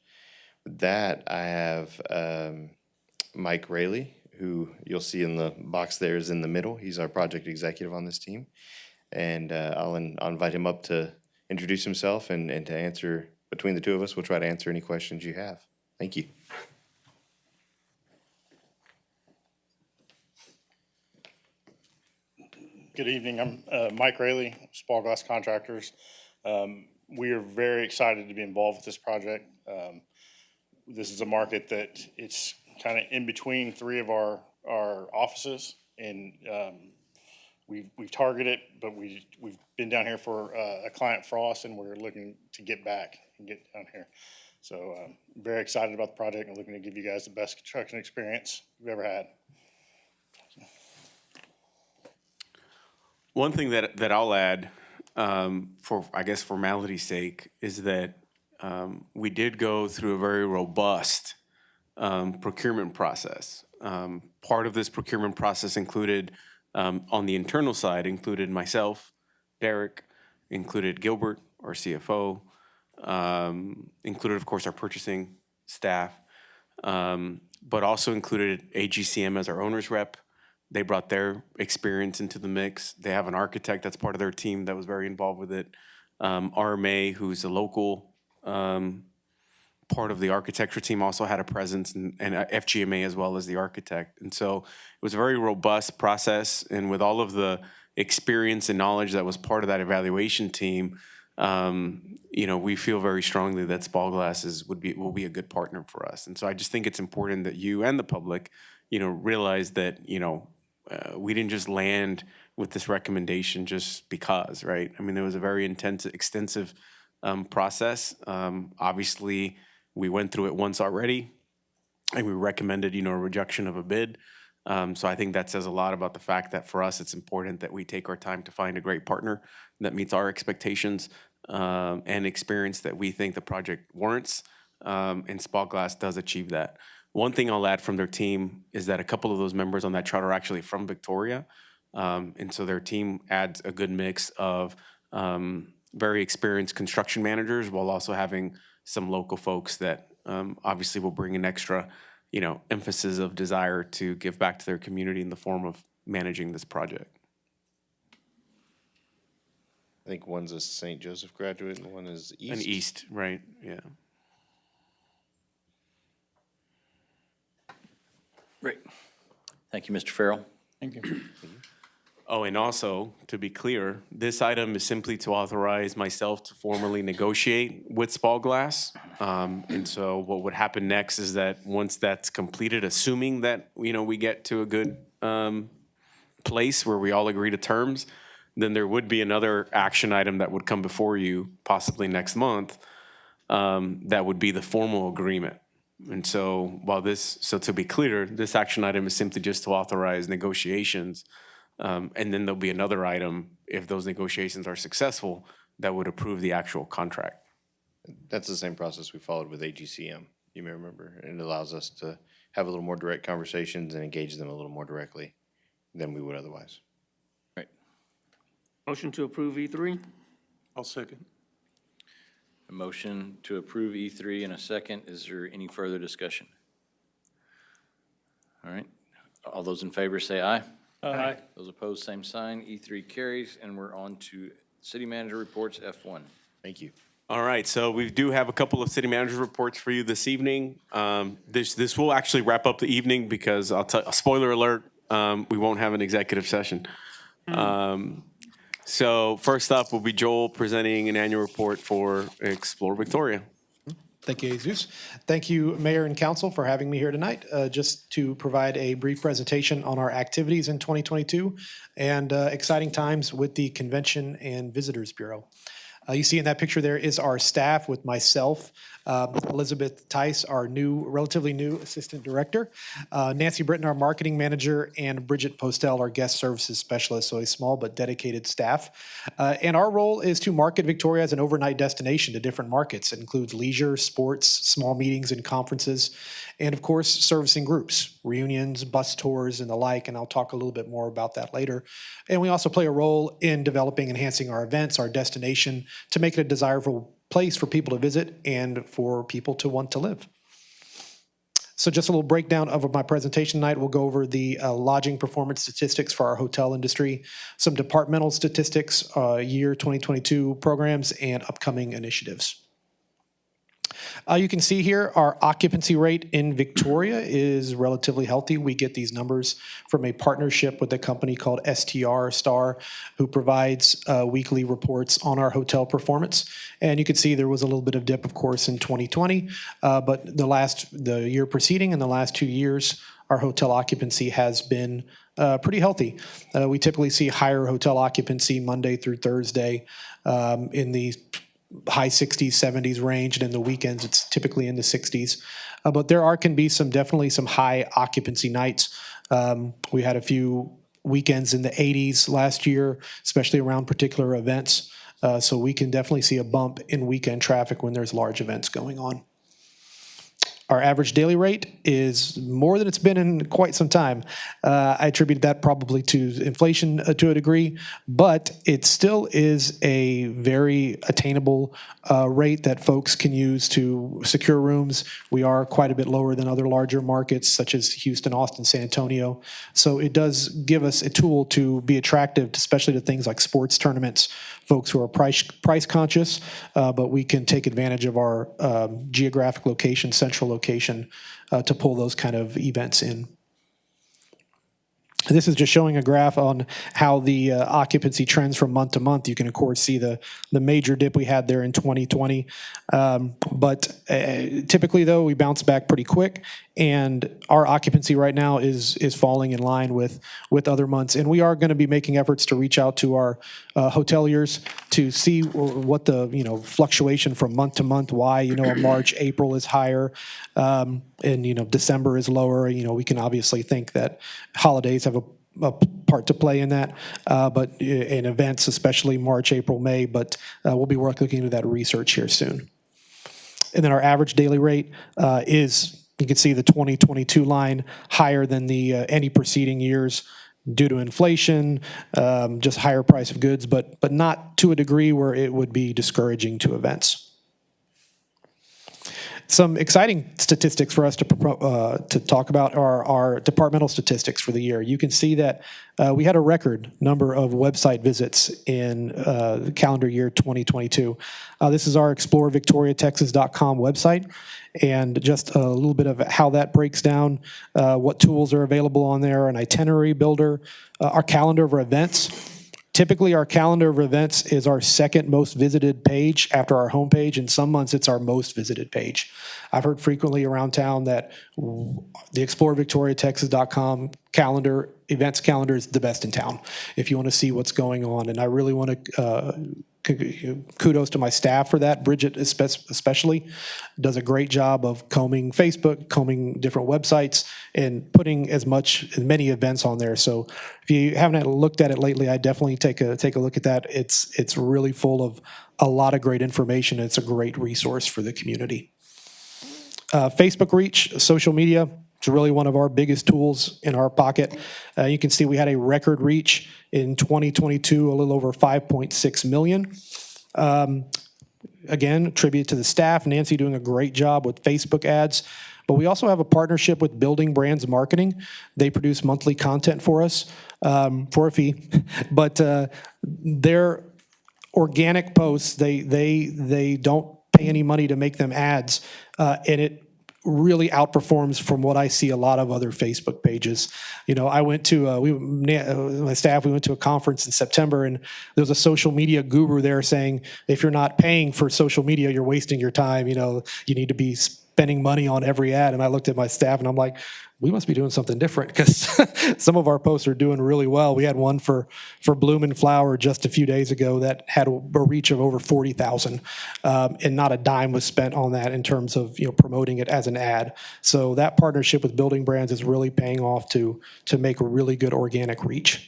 [SPEAKER 17] With that, I have Mike Rayleigh, who you'll see in the box there is in the middle. He's our project executive on this team. And I'll invite him up to introduce himself and to answer, between the two of us, we'll try to answer any questions you have. Thank you.
[SPEAKER 18] Good evening. I'm Mike Rayleigh, Spyglass Contractors. We are very excited to be involved with this project. This is a market that it's kind of in between three of our offices, and we've targeted, but we've been down here for a client, Frost, and we're looking to get back and get down here. So very excited about the project and looking to give you guys the best construction experience we've ever had.
[SPEAKER 5] One thing that I'll add, for, I guess, formality's sake, is that we did go through a very robust procurement process. Part of this procurement process included, on the internal side, included myself, Derek, included Gilbert, our CFO, included, of course, our purchasing staff, but also included AGCM as our owner's rep. They brought their experience into the mix. They have an architect that's part of their team that was very involved with it. RMA, who's a local part of the architecture team, also had a presence, and FGMA as well as the architect. And so it was a very robust process, and with all of the experience and knowledge that was part of that evaluation team, we feel very strongly that Spyglass will be a good partner for us. And so I just think it's important that you and the public, realize that, we didn't just land with this recommendation just because, right? I mean, there was a very extensive process. Obviously, we went through it once already, and we recommended, a rejection of a bid. So I think that says a lot about the fact that for us, it's important that we take our time to find a great partner that meets our expectations and experience that we think the project warrants, and Spyglass does achieve that. One thing I'll add from their team is that a couple of those members on that chart are actually from Victoria. And so their team adds a good mix of very experienced construction managers while also having some local folks that obviously will bring an extra, emphasis of desire to give back to their community in the form of managing this project.
[SPEAKER 17] I think one's a St. Joseph graduate and one is East.
[SPEAKER 5] And East, right, yeah.
[SPEAKER 1] Great. Thank you, Mr. Farrell.
[SPEAKER 11] Thank you.
[SPEAKER 5] Oh, and also, to be clear, this item is simply to authorize myself to formally negotiate with Spyglass. And so what would happen next is that once that's completed, assuming that, we get to a good place where we all agree to terms, then there would be another action item that would come before you, possibly next month, that would be the formal agreement. And so so to be clear, this action item is simply just to authorize negotiations. And then there'll be another item, if those negotiations are successful, that would approve the actual contract.
[SPEAKER 17] That's the same process we followed with AGCM, you may remember. And it allows us to have a little more direct conversations and engage them a little more directly than we would otherwise.
[SPEAKER 1] Right.
[SPEAKER 12] Motion to approve E3?
[SPEAKER 7] I'll second.
[SPEAKER 1] A motion to approve E3 in a second. Is there any further discussion? All right. All those in favor say aye.
[SPEAKER 11] Aye.
[SPEAKER 1] Those opposed, same sign. E3 carries, and we're on to city manager reports, F1.
[SPEAKER 17] Thank you.
[SPEAKER 5] All right, so we do have a couple of city manager reports for you this evening. This will actually wrap up the evening because spoiler alert, we won't have an executive session. So first up will be Joel presenting an annual report for Explore Victoria.
[SPEAKER 19] Thank you, Jesus. Thank you, Mayor and Council, for having me here tonight, just to provide a brief presentation on our activities in 2022 and exciting times with the Convention and Visitors Bureau. You see in that picture there is our staff with myself, Elizabeth Tice, our relatively new Assistant Director, Nancy Britton, our Marketing Manager, and Bridget Postel, our Guest Services Specialist, so a small but dedicated staff. And our role is to market Victoria as an overnight destination to different markets. It includes leisure, sports, small meetings and conferences, and of course, servicing groups, reunions, bus tours, and the like, and I'll talk a little bit more about that later. And we also play a role in developing and enhancing our events, our destination, to make it a desirable place for people to visit and for people to want to live. So just a little breakdown of my presentation tonight. We'll go over the lodging performance statistics for our hotel industry, some departmental statistics, year 2022 programs, and upcoming initiatives. You can see here our occupancy rate in Victoria is relatively healthy. We get these numbers from a partnership with a company called STR, who provides weekly reports on our hotel performance. And you can see there was a little bit of dip, of course, in 2020, but the year preceding and the last 2 years, our hotel occupancy has been pretty healthy. We typically see higher hotel occupancy Monday through Thursday in the high 60s, 70s range, and in the weekends it's typically in the 60s. But there can be definitely some high occupancy nights. We had a few weekends in the 80s last year, especially around particular events. So we can definitely see a bump in weekend traffic when there's large events going on. Our average daily rate is more than it's been in quite some time. I attribute that probably to inflation to a degree, but it still is a very attainable rate that folks can use to secure rooms. We are quite a bit lower than other larger markets such as Houston, Austin, San Antonio. So it does give us a tool to be attractive, especially to things like sports tournaments, folks who are price conscious, but we can take advantage of our geographic location, central location, to pull those kind of events in. This is just showing a graph on how the occupancy trends from month to month. You can, of course, see the major dip we had there in 2020. But typically, though, we bounce back pretty quick. And our occupancy right now is falling in line with other months. And we are going to be making efforts to reach out to our hoteliers to see what the fluctuation from month to month, why March, April is higher, and December is lower. We can obviously think that holidays have a part to play in that, but in events, especially March, April, May. But we'll be looking into that research here soon. And then our average daily rate is, you can see the 2022 line higher than the any preceding years due to inflation, just higher price of goods, but not to a degree where it would be discouraging to events. Some exciting statistics for us to talk about are our departmental statistics for the year. You can see that we had a record number of website visits in the calendar year 2022. This is our explorevictoriatexas.com website, and just a little bit of how that breaks down, what tools are available on there, an itinerary builder, our calendar of events. Typically, our calendar of events is our second most visited page after our homepage. In some months, it's our most visited page. I've heard frequently around town that the explorevictoriatexas.com calendar, events calendar, is the best in town if you want to see what's going on. And I really want to kudos to my staff for that. Bridget especially does a great job of combing Facebook, combing different websites, and putting as many events on there. So if you haven't looked at it lately, I definitely take a look at that. It's really full of a lot of great information. It's a great resource for the community. Facebook reach, social media, it's really one of our biggest tools in our pocket. You can see we had a record reach in 2022, a little over 5.6 million. Again, attribute to the staff, Nancy doing a great job with Facebook ads. But we also have a partnership with Building Brands Marketing. They produce monthly content for us for a fee. But their organic posts, they don't pay any money to make them ads, and it really outperforms from what I see a lot of other Facebook pages. You know, I went to, my staff, we went to a conference in September, and there was a social media guru there saying, if you're not paying for social media, you're wasting your time. You know, you need to be spending money on every ad. And I looked at my staff and I'm like, we must be doing something different, because some of our posts are doing really well. We had one for Bloom and Flower just a few days ago that had a reach of over 40,000, and not a dime was spent on that in terms of, you know, promoting it as an ad. So that partnership with Building Brands is really paying off to make a really good organic reach.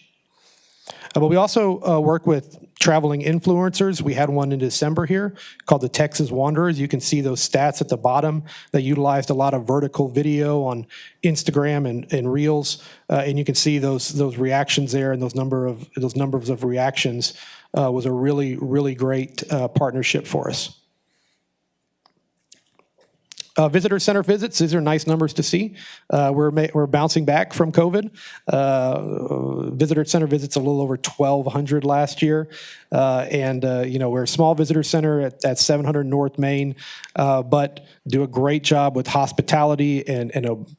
[SPEAKER 19] But we also work with traveling influencers. We had one in December here called the Texas Wanderers. You can see those stats at the bottom. They utilized a lot of vertical video on Instagram and Reels, and you can see those reactions there, and those numbers of reactions was a really, really great partnership for us. Visitor center visits, these are nice numbers to see. We're bouncing back from COVID. Visitor center visits a little over 1,200 last year. You know, we're a small visitor center at 700 North Main, but do a great job with hospitality and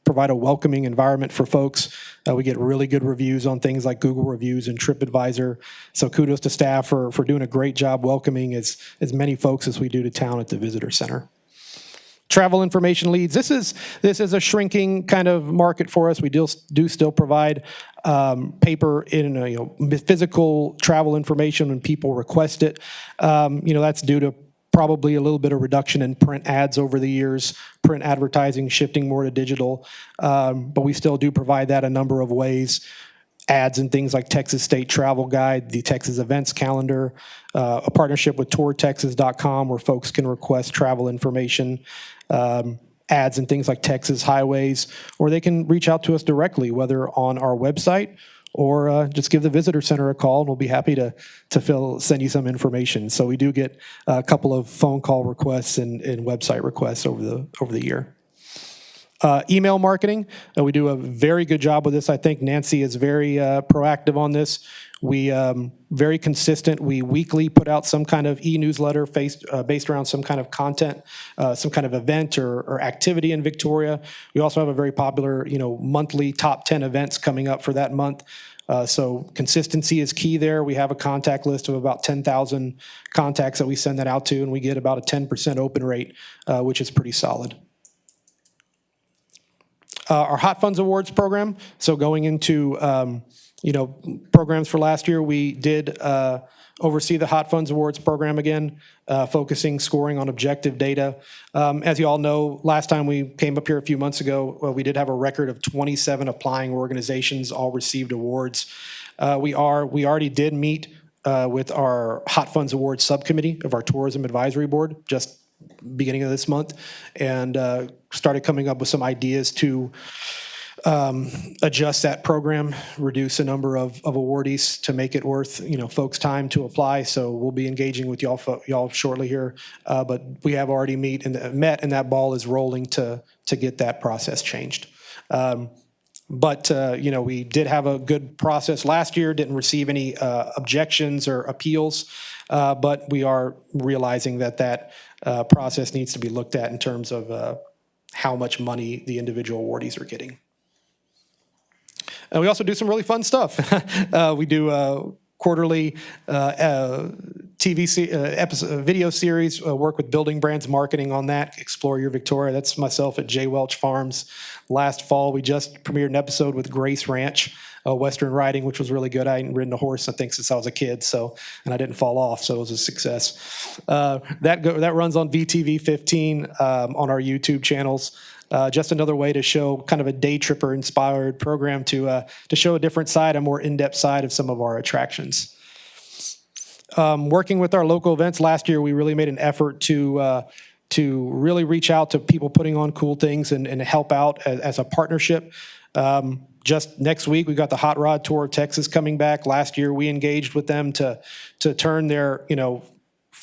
[SPEAKER 19] provide a welcoming environment for folks. We get really good reviews on things like Google reviews and TripAdvisor. So kudos to staff for doing a great job welcoming as many folks as we do to town at the visitor center. Travel information leads. This is a shrinking kind of market for us. We do still provide paper in physical travel information when people request it. You know, that's due to probably a little bit of reduction in print ads over the years, print advertising shifting more to digital, but we still do provide that a number of ways. Ads and things like Texas State Travel Guide, the Texas Events Calendar, a partnership with tourtexas.com where folks can request travel information, ads and things like Texas Highways, or they can reach out to us directly, whether on our website or just give the visitor center a call, and we'll be happy to send you some information. So we do get a couple of phone call requests and website requests over the year. Email marketing, we do a very good job with this. I think Nancy is very proactive on this. We very consistent. We weekly put out some kind of e-newsletter based around some kind of content, some kind of event or activity in Victoria. We also have a very popular, monthly top 10 events coming up for that month. So consistency is key there. We have a contact list of about 10,000 contacts that we send that out to, and we get about a 10% open rate, which is pretty solid. Our Hot Funds Awards program, so going into, programs for last year, we did oversee the Hot Funds Awards program again, focusing scoring on objective data. As you all know, last time we came up here a few months ago, we did have a record of 27 applying organizations, all received awards. We already did meet with our Hot Funds Awards subcommittee of our Tourism Advisory Board just beginning of this month, and started coming up with some ideas to adjust that program, reduce a number of awardees to make it worth folks' time to apply. So we'll be engaging with y'all shortly here, but we have already met, and that ball is rolling to get that process changed. But we did have a good process last year, didn't receive any objections or appeals, but we are realizing that process needs to be looked at in terms of how much money the individual awardees are getting. And we also do some really fun stuff. We do quarterly video series, work with Building Brands Marketing on that, Explore Your Victoria. That's myself at J. Welch Farms. Last fall, we just premiered an episode with Grace Ranch, Western riding, which was really good. I hadn't ridden a horse, I think, since I was a kid, and I didn't fall off, so it was a success. That runs on VTV 15 on our YouTube channels. Just another way to show kind of a day tripper inspired program to show a different side, a more in-depth side of some of our attractions. Working with our local events last year, we really made an effort to really reach out to people putting on cool things and help out as a partnership. Just next week, we got the Hot Rod Tour of Texas coming back. Last year, we engaged with them to turn their,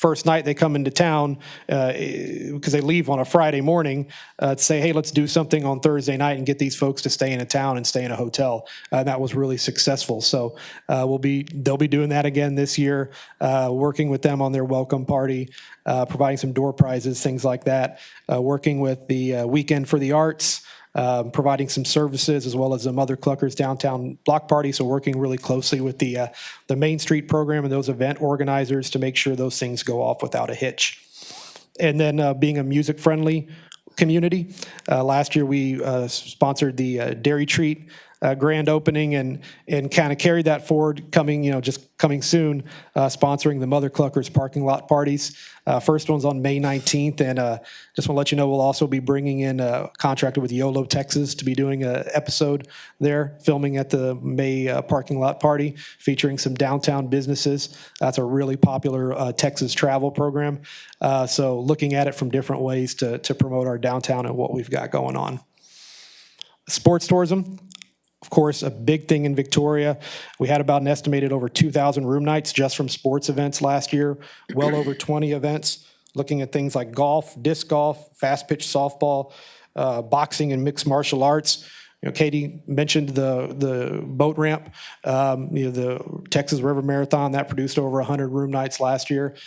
[SPEAKER 19] first night they come into town, because they leave on a Friday morning, to say, hey, let's do something on Thursday night and get these folks to stay in a town and stay in a hotel. That was really successful. So they'll be doing that again this year, working with them on their welcome party, providing some door prizes, things like that, working with the Weekend for the Arts, providing some services, as well as the Mother Cluckers Downtown Block Party. So working really closely with the Main Street program and those event organizers to make sure those things go off without a hitch. And then being a music-friendly community, last year we sponsored the Dairy Treat grand opening and kind of carried that forward, just coming soon, sponsoring the Mother Cluckers parking lot parties. First one's on May 19th, and just want to let you know we'll also be bringing in a contractor with YOLO, Texas, to be doing an episode there, filming at the May parking lot party, featuring some downtown businesses. That's a really popular Texas travel program. So looking at it from different ways to promote our downtown and what we've got going on. Sports tourism. Of course, a big thing in Victoria. We had about an estimated over 2,000 room nights just from sports events last year, well over 20 events, looking at things like golf, disc golf, fast pitch softball, boxing and mixed martial arts. Katie mentioned the boat ramp, the Texas River Marathon that produced over 100 room nights last year.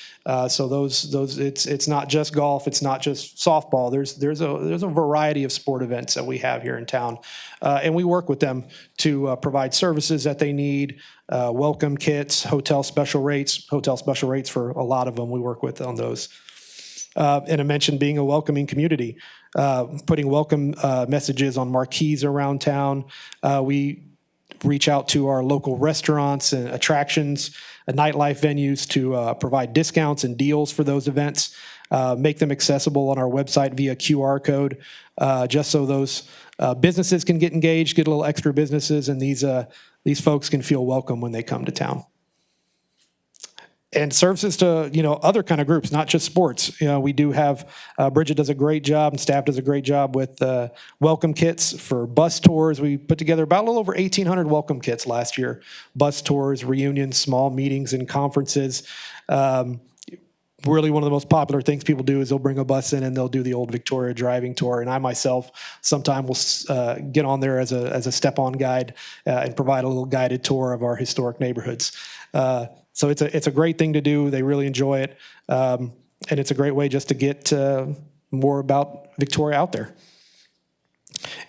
[SPEAKER 19] So it's not just golf, it's not just softball. There's a variety of sport events that we have here in town, and we work with them to provide services that they need, welcome kits, hotel special rates for a lot of them. We work with on those. And I mentioned being a welcoming community, putting welcome messages on marquees around town. We reach out to our local restaurants and attractions, nightlife venues to provide discounts and deals for those events, make them accessible on our website via QR code, just so those businesses can get engaged, get a little extra businesses, and these folks can feel welcome when they come to town. And services to, other kind of groups, not just sports. We do have, Bridget does a great job and staff does a great job with welcome kits for bus tours. We put together about a little over 1,800 welcome kits last year. Bus tours, reunions, small meetings and conferences. Really one of the most popular things people do is they'll bring a bus in and they'll do the old Victoria driving tour. And I myself sometime will get on there as a step-on guide and provide a little guided tour of our historic neighborhoods. So it's a great thing to do. They really enjoy it. And it's a great way just to get more about Victoria out there.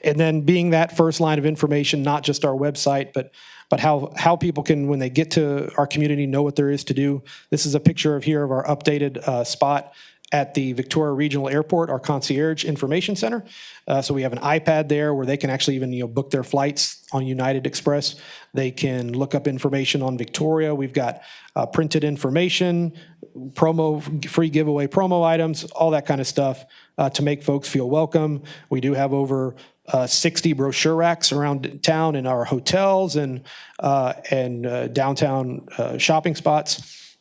[SPEAKER 19] And then being that first line of information, not just our website, but how people can, when they get to our community, know what there is to do. This is a picture of our updated spot at the Victoria Regional Airport, our concierge information center. So we have an iPad there where they can actually even book their flights on United Express. They can look up information on Victoria. We've got printed information, free giveaway promo items, all that kind of stuff to make folks feel welcome. We do have over 60 brochure racks around town in our hotels and downtown shopping spots.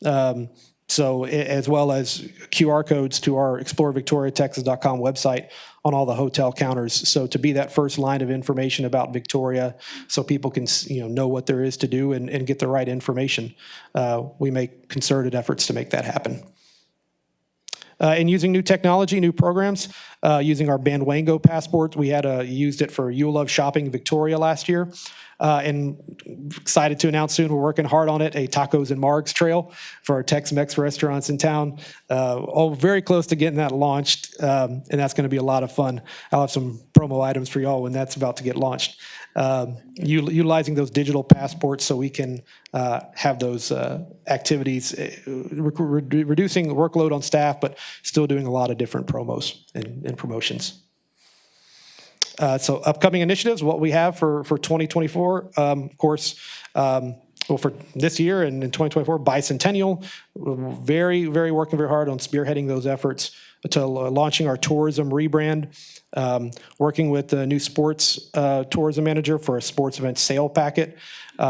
[SPEAKER 19] So as well as QR codes to our explorevictoriatexas.com website on all the hotel counters. So to be that first line of information about Victoria so people can know what there is to do and get the right information. We make concerted efforts to make that happen. And using new technology, new programs, using our Bandwango passport. We had used it for You Love Shopping Victoria last year. And excited to announce soon, we're working hard on it, a Tacos and Margs trail for our Tex-Mex restaurants in town. Very close to getting that launched, and that's going to be a lot of fun. I'll have some promo items for y'all when that's about to get launched. Utilizing those digital passports so we can have those activities, reducing the workload on staff, but still doing a lot of different promos and promotions. So upcoming initiatives, what we have for 2024, of course, for this year and in 2024, bicentennial, working very hard on spearheading those efforts to launching our tourism rebrand, working with the new sports tourism manager for a sports event sale packet,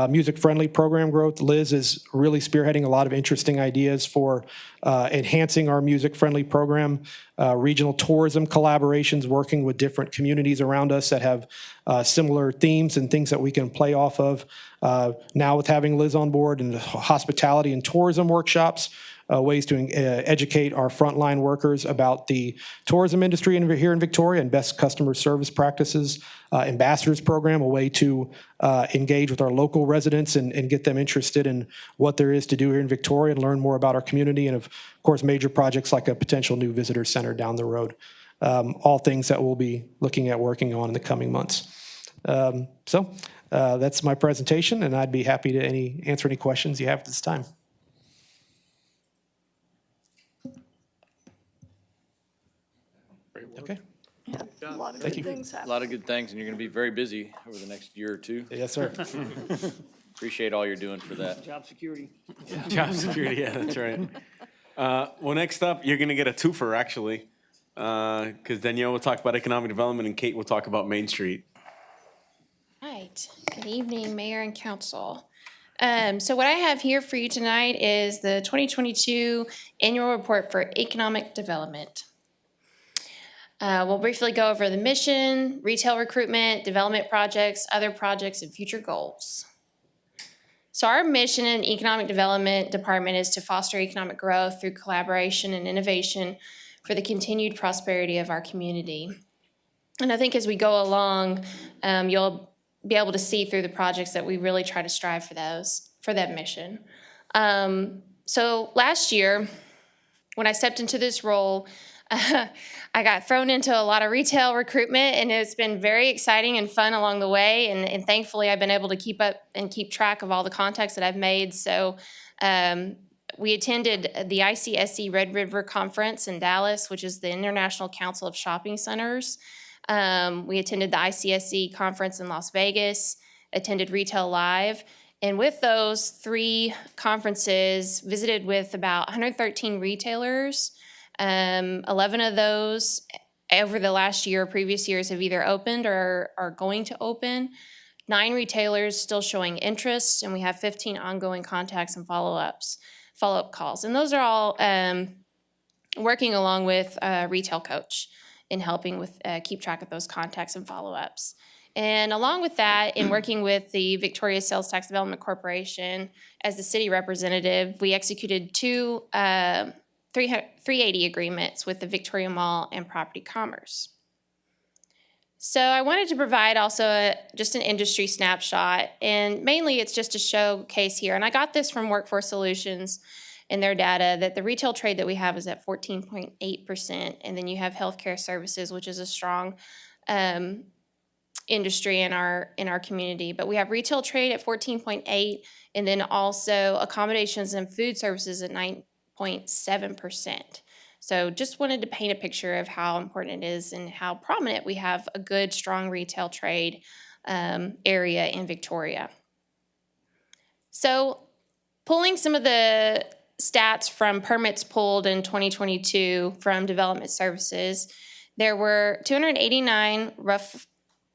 [SPEAKER 19] music-friendly program growth. Liz is really spearheading a lot of interesting ideas for enhancing our music-friendly program, regional tourism collaborations, working with different communities around us that have similar themes and things that we can play off of. Now with having Liz on board and hospitality and tourism workshops, ways to educate our frontline workers about the tourism industry here in Victoria and best customer service practices. Ambassadors program, a way to engage with our local residents and get them interested in what there is to do here in Victoria and learn more about our community, and of course, major projects like a potential new visitor center down the road. All things that we'll be looking at working on in the coming months. So that's my presentation, and I'd be happy to answer any questions you have at this time. Okay.
[SPEAKER 1] A lot of
[SPEAKER 19] Thank
[SPEAKER 1] good
[SPEAKER 19] you.
[SPEAKER 1] things happening. A lot of good things, and you're going to be very busy over the next year or two.
[SPEAKER 19] Yes, sir.
[SPEAKER 1] Appreciate all you're doing for that.
[SPEAKER 12] Job security.
[SPEAKER 5] Job security, yeah, that's right. Well, next up, you're going to get a twofer, actually, because Danielle will talk about economic development and Kate will talk about Main Street.
[SPEAKER 6] Right. Good evening, Mayor and Council. So what I have here for you tonight is the 2022 Annual Report for Economic Development. We'll briefly go over the mission, retail recruitment, development projects, other projects, and future goals. So our mission in Economic Development Department is to foster economic growth through collaboration and innovation for the continued prosperity of our community. And I think as we go along, you'll be able to see through the projects that we really try to strive for that mission. So last year, when I stepped into this role, I got thrown into a lot of retail recruitment, and it's been very exciting and fun along the way. And thankfully, I've been able to keep up and keep track of all the contacts that I've made. So we attended the ICSC Red River Conference in Dallas, which is the International Council of Shopping Centers. We attended the ICSC conference in Las Vegas, attended Retail Live. And with those 3 conferences, visited with about 113 retailers. 11 of those over the last year or previous years have either opened or are going to open. 9 retailers still showing interest, and we have 15 ongoing contacts and follow-up calls. And those are all working along with a retail coach in helping with keep track of those contacts and follow-ups. And along with that, in working with the Victoria Sales Tax Development Corporation as the city representative, we executed 2 380 agreements with the Victoria Mall and Property Commerce. So I wanted to provide also just an industry snapshot, and mainly it's just to showcase here, and I got this from Workforce Solutions in their data, that the retail trade that we have is at 14.8%, and then you have healthcare services, which is a strong industry in our community. But we have retail trade at 14.8%, and then also accommodations and food services at 9.7%. So just wanted to paint a picture of how important it is and how prominent we have a good, strong retail trade area in Victoria. So pulling some of the stats from permits pulled in 2022 from Development Services, there were 289 rough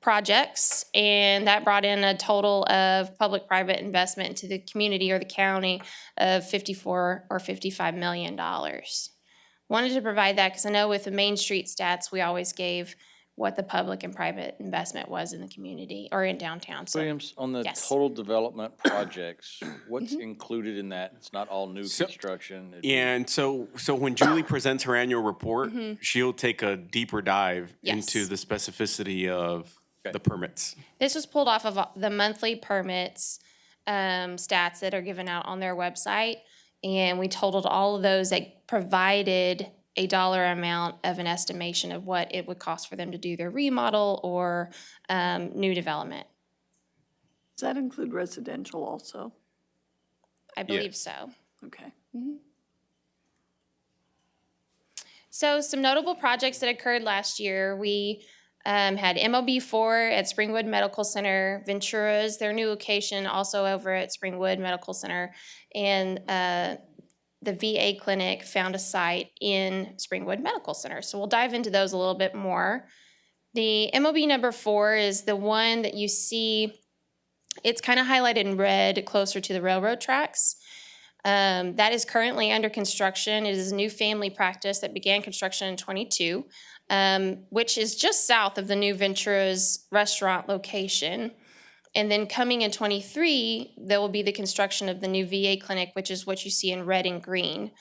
[SPEAKER 6] projects, and that brought in a total of public-private investment into the community or the county of $54 or $55 million. Wanted to provide that because I know with the Main Street stats, we always gave what the public and private investment was in the community or in downtown. So,
[SPEAKER 1] Williams, on the
[SPEAKER 6] yes.
[SPEAKER 1] total development projects, what's included in that? It's not all new construction.
[SPEAKER 5] And so when Julie presents her annual report, she'll take a deeper dive into the specificity of the permits.
[SPEAKER 6] This was pulled off of the monthly permits stats that are given out on their website, and we totaled all of those that provided a dollar amount of an estimation of what it would cost for them to do their remodel or new development.
[SPEAKER 20] Does that include residential also?
[SPEAKER 6] I believe so.
[SPEAKER 20] Okay.
[SPEAKER 6] So some notable projects that occurred last year, we had MOB4 at Springwood Medical Center, Ventura's, their new location also over at Springwood Medical Center, and the VA clinic found a site in Springwood Medical Center. So we'll dive into those a little bit more. The MOB number 4 is the one that you see, it's kind of highlighted in red closer to the railroad tracks. That is currently under construction. It is a new family practice that began construction in 22, which is just south of the new Ventura's restaurant location. And then coming in 23, there will be the construction of the new VA clinic, which is what you see in red and green.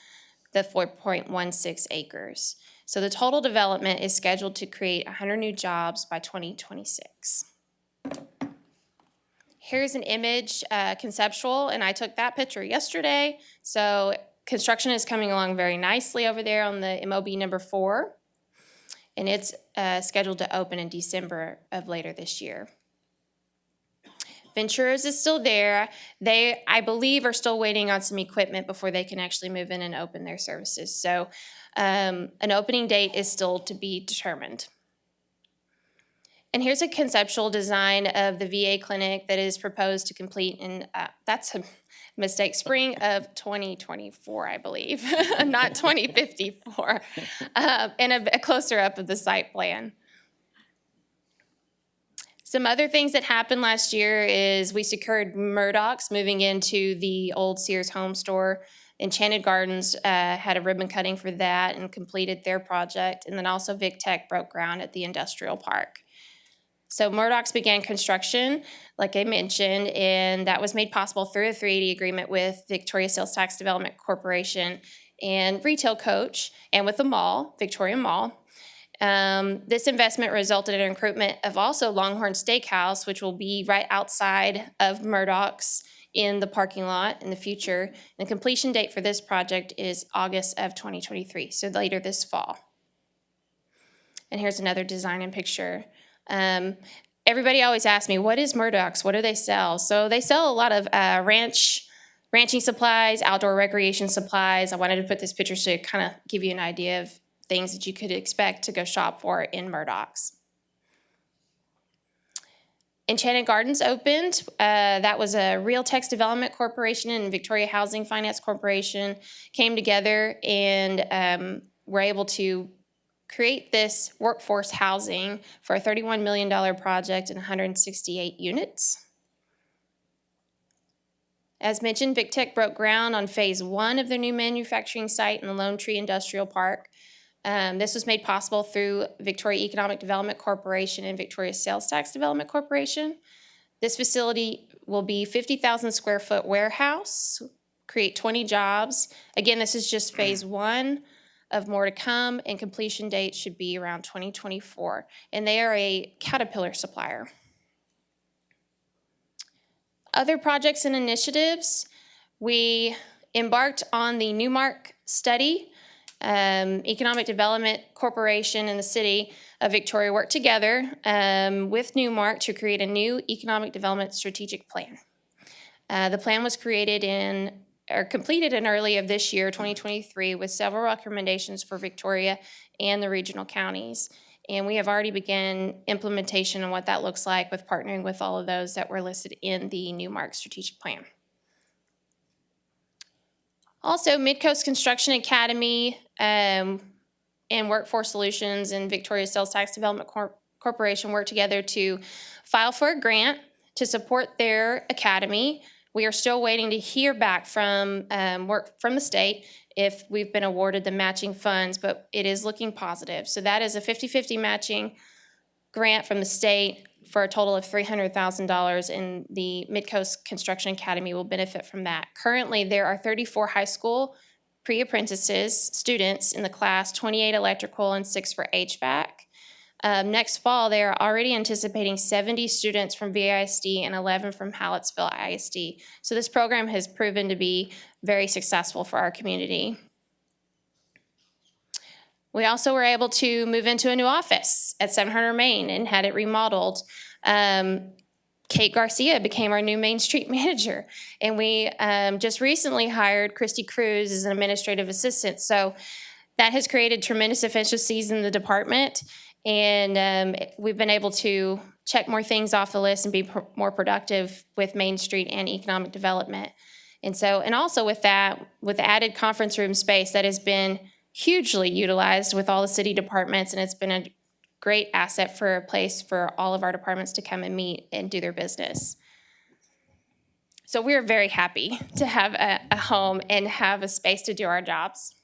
[SPEAKER 6] the 4.16 acres. So the total development is scheduled to create 100 new jobs by 2026. Here's an image, conceptual, and I took that picture yesterday. So construction is coming along very nicely over there on the MOB number 4, and it's scheduled to open in December of later this year. Ventura's is still there. They, I believe, are still waiting on some equipment before they can actually move in and open their services. So an opening date is still to be determined. And here's a conceptual design of the VA clinic that is proposed to complete in, that's a mistake, spring of 2024, I believe, not 2054, and a closer up of the site plan. Some other things that happened last year is we secured Murdoch's moving into the old Sears home store. Enchanted Gardens had a ribbon cutting for that and completed their project. And then also Vic Tech broke ground at the industrial park. So Murdoch's began construction, like I mentioned, and that was made possible through a 380 agreement with Victoria Sales Tax Development Corporation and Retail Coach, and with the mall, Victoria Mall. This investment resulted in recruitment of also Longhorn Steakhouse, which will be right outside of Murdoch's in the parking lot in the future. The completion date for this project is August of 2023, so later this fall. And here's another design and picture. Everybody always asks me, what is Murdoch's? What do they sell? So they sell a lot of ranching supplies, outdoor recreation supplies. I wanted to put this picture so to kind of give you an idea of things that you could expect to go shop for in Murdoch's. Enchanted Gardens opened. That was a Real Text Development Corporation and Victoria Housing Finance Corporation came together and were able to create this workforce housing for a $31 million project and 168 units. As mentioned, Vic Tech broke ground on phase 1 of their new manufacturing site in the Lone Tree Industrial Park. This was made possible through Victoria Economic Development Corporation and Victoria Sales Tax Development Corporation. This facility will be 50,000 square foot warehouse, create 20 jobs. Again, this is just phase 1 of more to come, and completion date should be around 2024. And they are a Caterpillar supplier. Other projects and initiatives, we embarked on the Newmark study. Economic Development Corporation and the City of Victoria worked together with Newmark to create a new economic development strategic plan. The plan was completed in early of this year, 2023, with several recommendations for Victoria and the regional counties. And we have already begun implementation on what that looks like with partnering with all of those that were listed in the Newmark strategic plan. Also, Midcoast Construction Academy and Workforce Solutions and Victoria Sales Tax Development Corporation worked together to file for a grant to support their academy. We are still waiting to hear back from the state if we've been awarded the matching funds, but it is looking positive. So that is a 50-50 matching grant from the state for a total of $300,000, and the Midcoast Construction Academy will benefit from that. Currently, there are 34 high school pre-apprentices, students in the class, 28 electrical and 6 for HVAC. Next fall, they are already anticipating 70 students from VISD and 11 from Hallettsville ISD. So this program has proven to be very successful for our community. We also were able to move into a new office at 700 Main and had it remodeled. Kate Garcia became our new Main Street manager, and we just recently hired Christy Cruz as an administrative assistant. So that has created tremendous efficiencies in the department, and we've been able to check more things off the list and be more productive with Main Street and economic development. And also with that, with the added conference room space that has been hugely utilized with all the city departments, and it's been a great asset for a place for all of our departments to come and meet and do their business. So we're very happy to have a home and have a space to do our jobs.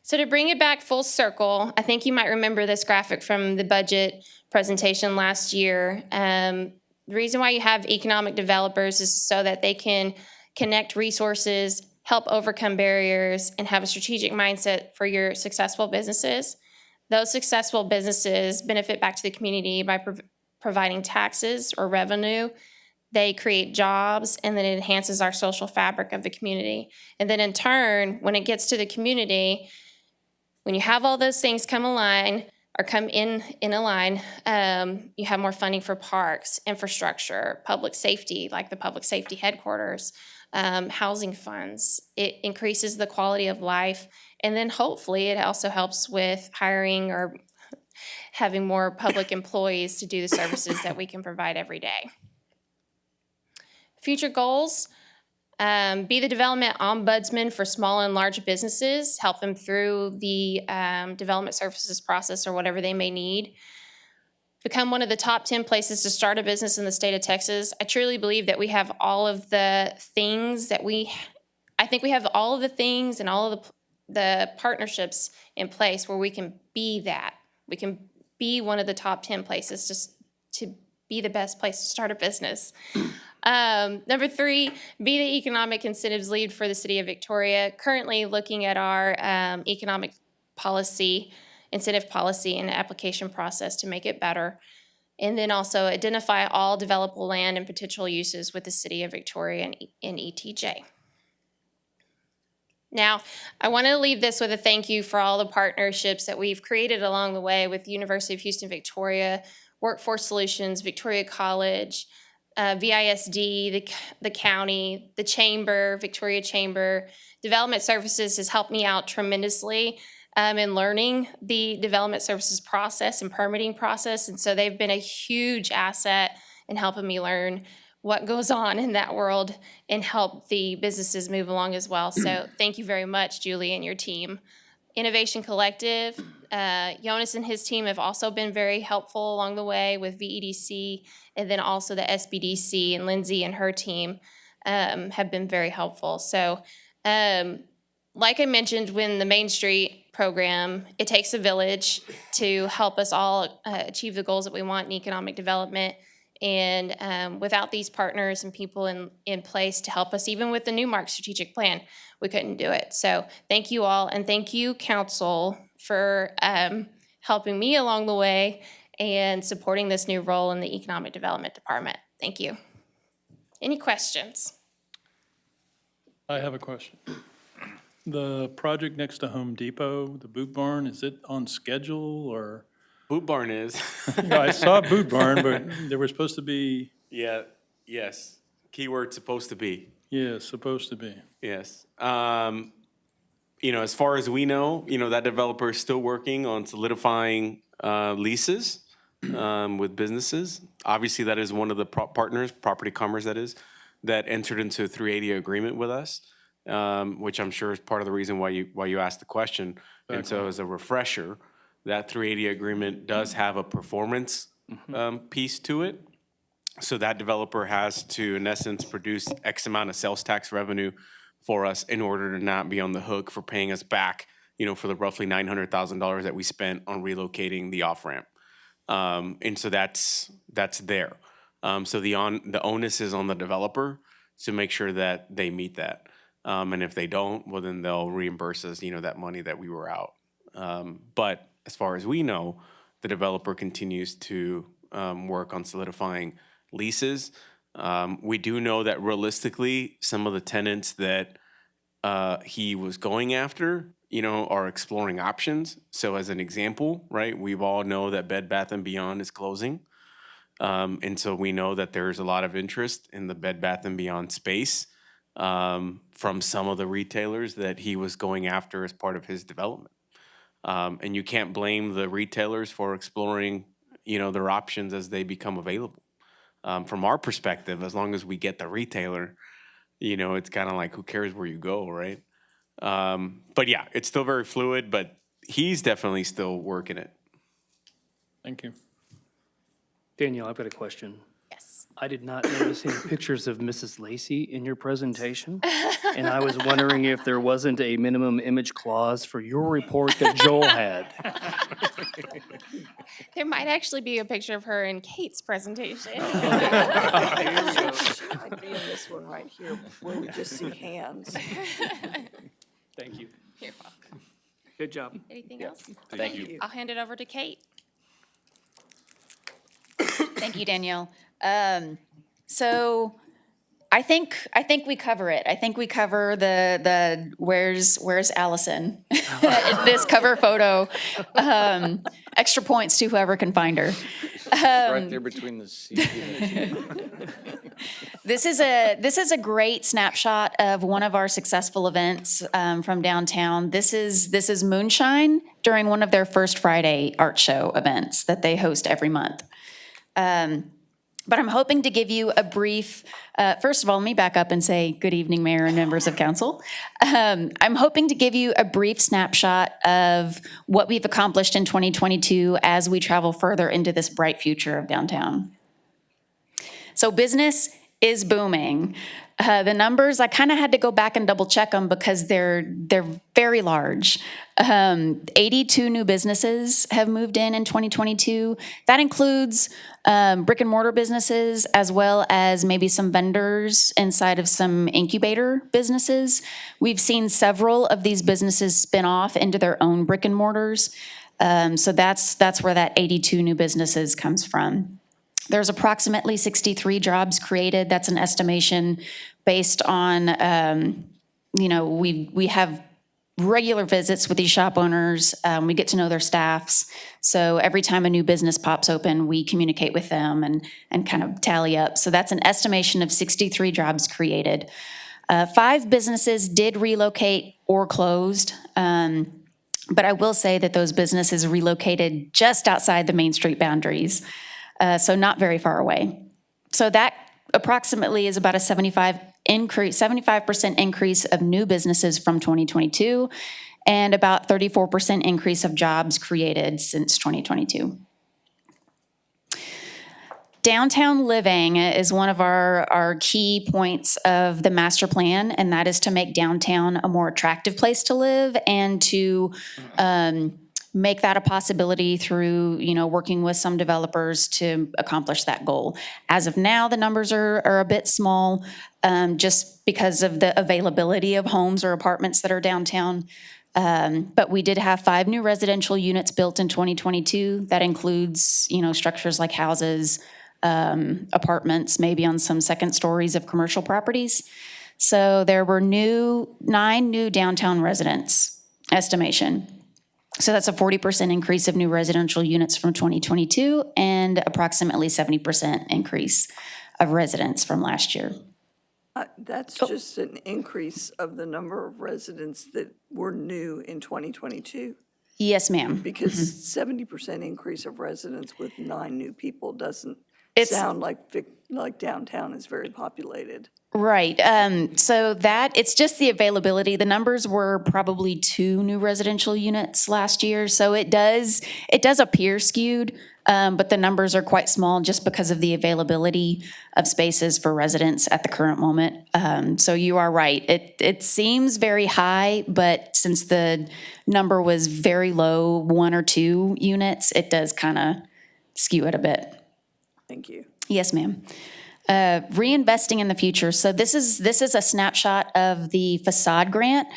[SPEAKER 6] So to bring it back full circle, I think you might remember this graphic from the budget presentation last year. The reason why you have economic developers is so that they can connect resources help overcome barriers, and have a strategic mindset for your successful businesses. Those successful businesses benefit back to the community by providing taxes or revenue. They create jobs, and then it enhances our social fabric of the community. And then in turn, when it gets to the community, when you have all those things come in a line, you have more funding for parks, infrastructure, public safety, like the public safety headquarters, housing funds. It increases the quality of life. And then hopefully it also helps with hiring or having more public employees to do the services that we can provide every day. Future goals, be the development ombudsman for small and large businesses, help them through the development services process or whatever they may need. Become one of the top 10 places to start a business in the state of Texas. I truly believe that we have all of the things I think we have all of the things and all of the partnerships in place where we can be that. We can be one of the top 10 places just to be the best place to start a business. Number 3, be the economic incentives lead for the city of Victoria. Currently looking at our economic policy, incentive policy and application process to make it better. And then also identify all developable land and potential uses with the city of Victoria and ETJ. Now, I want to leave this with a thank you for all the partnerships that we've created along the way with University of Houston Victoria, Workforce Solutions, Victoria College, VISD, the county, the chamber, Victoria Chamber. Development Services has helped me out tremendously in learning the development services process and permitting process. And so they've been a huge asset in helping me learn what goes on in that world and help the businesses move along as well. So thank you very much, Julie and your team. Innovation Collective, Jonas and his team have also been very helpful along the way with VEDC, and then also the SBDC, and Lindsay and her team have been very helpful. So like I mentioned, when the Main Street program, it takes a village to help us all achieve the goals that we want in economic development. And without these partners and people in place to help us, even with the Newmark strategic plan, we couldn't do it. So thank you all, and thank you, council, for helping me along the way and supporting this new role in the Economic Development Department. Thank you. Any questions?
[SPEAKER 11] I have a question. The project next to Home Depot, the Boot Barn, is it on schedule or?
[SPEAKER 5] Boot Barn is.
[SPEAKER 11] Yeah, I saw Boot Barn, but there was supposed to be,
[SPEAKER 5] Yeah, yes. Keyword supposed to be.
[SPEAKER 11] yeah, supposed to be.
[SPEAKER 5] Yes. As far as we know, that developer is still working on solidifying leases with businesses. Obviously, that is one of the partners, Property Commerce that is, that entered into a 380 agreement with us, which I'm sure is part of the reason why you asked the question. And so as a refresher, that 380 agreement does have a performance piece to it. So that developer has to, in essence, produce X amount of sales tax revenue for us in order to not be on the hook for paying us back, for the roughly $900,000 that we spent on relocating the off-ramp. And so that's there. So the onus is on the developer to make sure that they meet that. And if they don't, well, then they'll reimburse us, that money that we were out. But as far as we know, the developer continues to work on solidifying leases. We do know that realistically, some of the tenants that he was going after, are exploring options. So as an example, right, we've all know that Bed Bath & Beyond is closing. And so we know that there's a lot of interest in the Bed Bath & Beyond space from some of the retailers that he was going after as part of his development. And you can't blame the retailers for exploring, their options as they become available. From our perspective, as long as we get the retailer, it's kind of like, who cares where you go, right? But yeah, it's still very fluid, but he's definitely still working it.
[SPEAKER 12] Thank you. Danielle, I've got a question.
[SPEAKER 6] Yes.
[SPEAKER 12] I did not notice any pictures of Mrs. Lacy in your presentation, and I was wondering if there wasn't a minimum image clause for your report that Joel had.
[SPEAKER 6] There might actually be a picture of her in Kate's presentation.
[SPEAKER 20] I'd be in this one right here where we just see hands.
[SPEAKER 12] Thank you.
[SPEAKER 6] You're welcome.
[SPEAKER 12] Good job.
[SPEAKER 6] Anything else?
[SPEAKER 1] Thank you.
[SPEAKER 6] I'll hand it over to Kate.
[SPEAKER 21] Thank you, Danielle. So I think we cover it. I think we cover the where's Allison in this cover photo. Extra points to whoever can find her.
[SPEAKER 1] Right there between the seat and
[SPEAKER 21] This is a great snapshot of one of our successful events from downtown. This is Moonshine during one of their First Friday art show events that they host every month. But I'm hoping to give you a brief, first of all, let me back up and say good evening, Mayor and members of council. I'm hoping to give you a brief snapshot of what we've accomplished in 2022 as we travel further into this bright future of downtown. So business is booming. The numbers, I kind of had to go back and double check them because they're very large. 82 new businesses have moved in 2022. That includes brick and mortar businesses as well as maybe some vendors inside of some incubator businesses. We've seen several of these businesses spin off into their own brick and mortars. So that's where that 82 new businesses comes from. There's approximately 63 jobs created. That's an estimation based on, we have regular visits with these shop owners. We get to know their staffs. So every time a new business pops open, we communicate with them and kind of tally up. So that's an estimation of 63 jobs created. 5 businesses did relocate or closed. But I will say that those businesses relocated just outside the Main Street boundaries. So not very far away. So that approximately is about a 75% increase of new businesses from 2022 and about 34% increase of jobs created since 2022. Downtown living is one of our key points of the master plan, and that is to make downtown a more attractive place to live and to make that a possibility through, working with some developers to accomplish that goal. As of now, the numbers are a bit small, just because of the availability of homes or apartments that are downtown. But we did have 5 new residential units built in 2022. That includes, structures like houses, apartments, maybe on some second stories of commercial properties. So there were 9 new downtown residents, estimation. So that's a 40% increase of new residential units from 2022 and approximately 70% increase of residents from last year.
[SPEAKER 20] That's just an increase of the number of residents that were new in 2022.
[SPEAKER 21] Yes, ma'am.
[SPEAKER 20] Because 70% increase of residents with 9 new people doesn't sound like downtown is very populated.
[SPEAKER 21] Right. So it's just the availability. The numbers were probably 2 new residential units last year. So it does appear skewed, but the numbers are quite small just because of the availability of spaces for residents at the current moment. So you are right. It seems very high, but since the number was very low, 1 or 2 units, it does kind of skew it a bit.
[SPEAKER 20] Thank you.
[SPEAKER 21] Yes, ma'am. Reinvesting in the future. So this is a snapshot of the facade grant.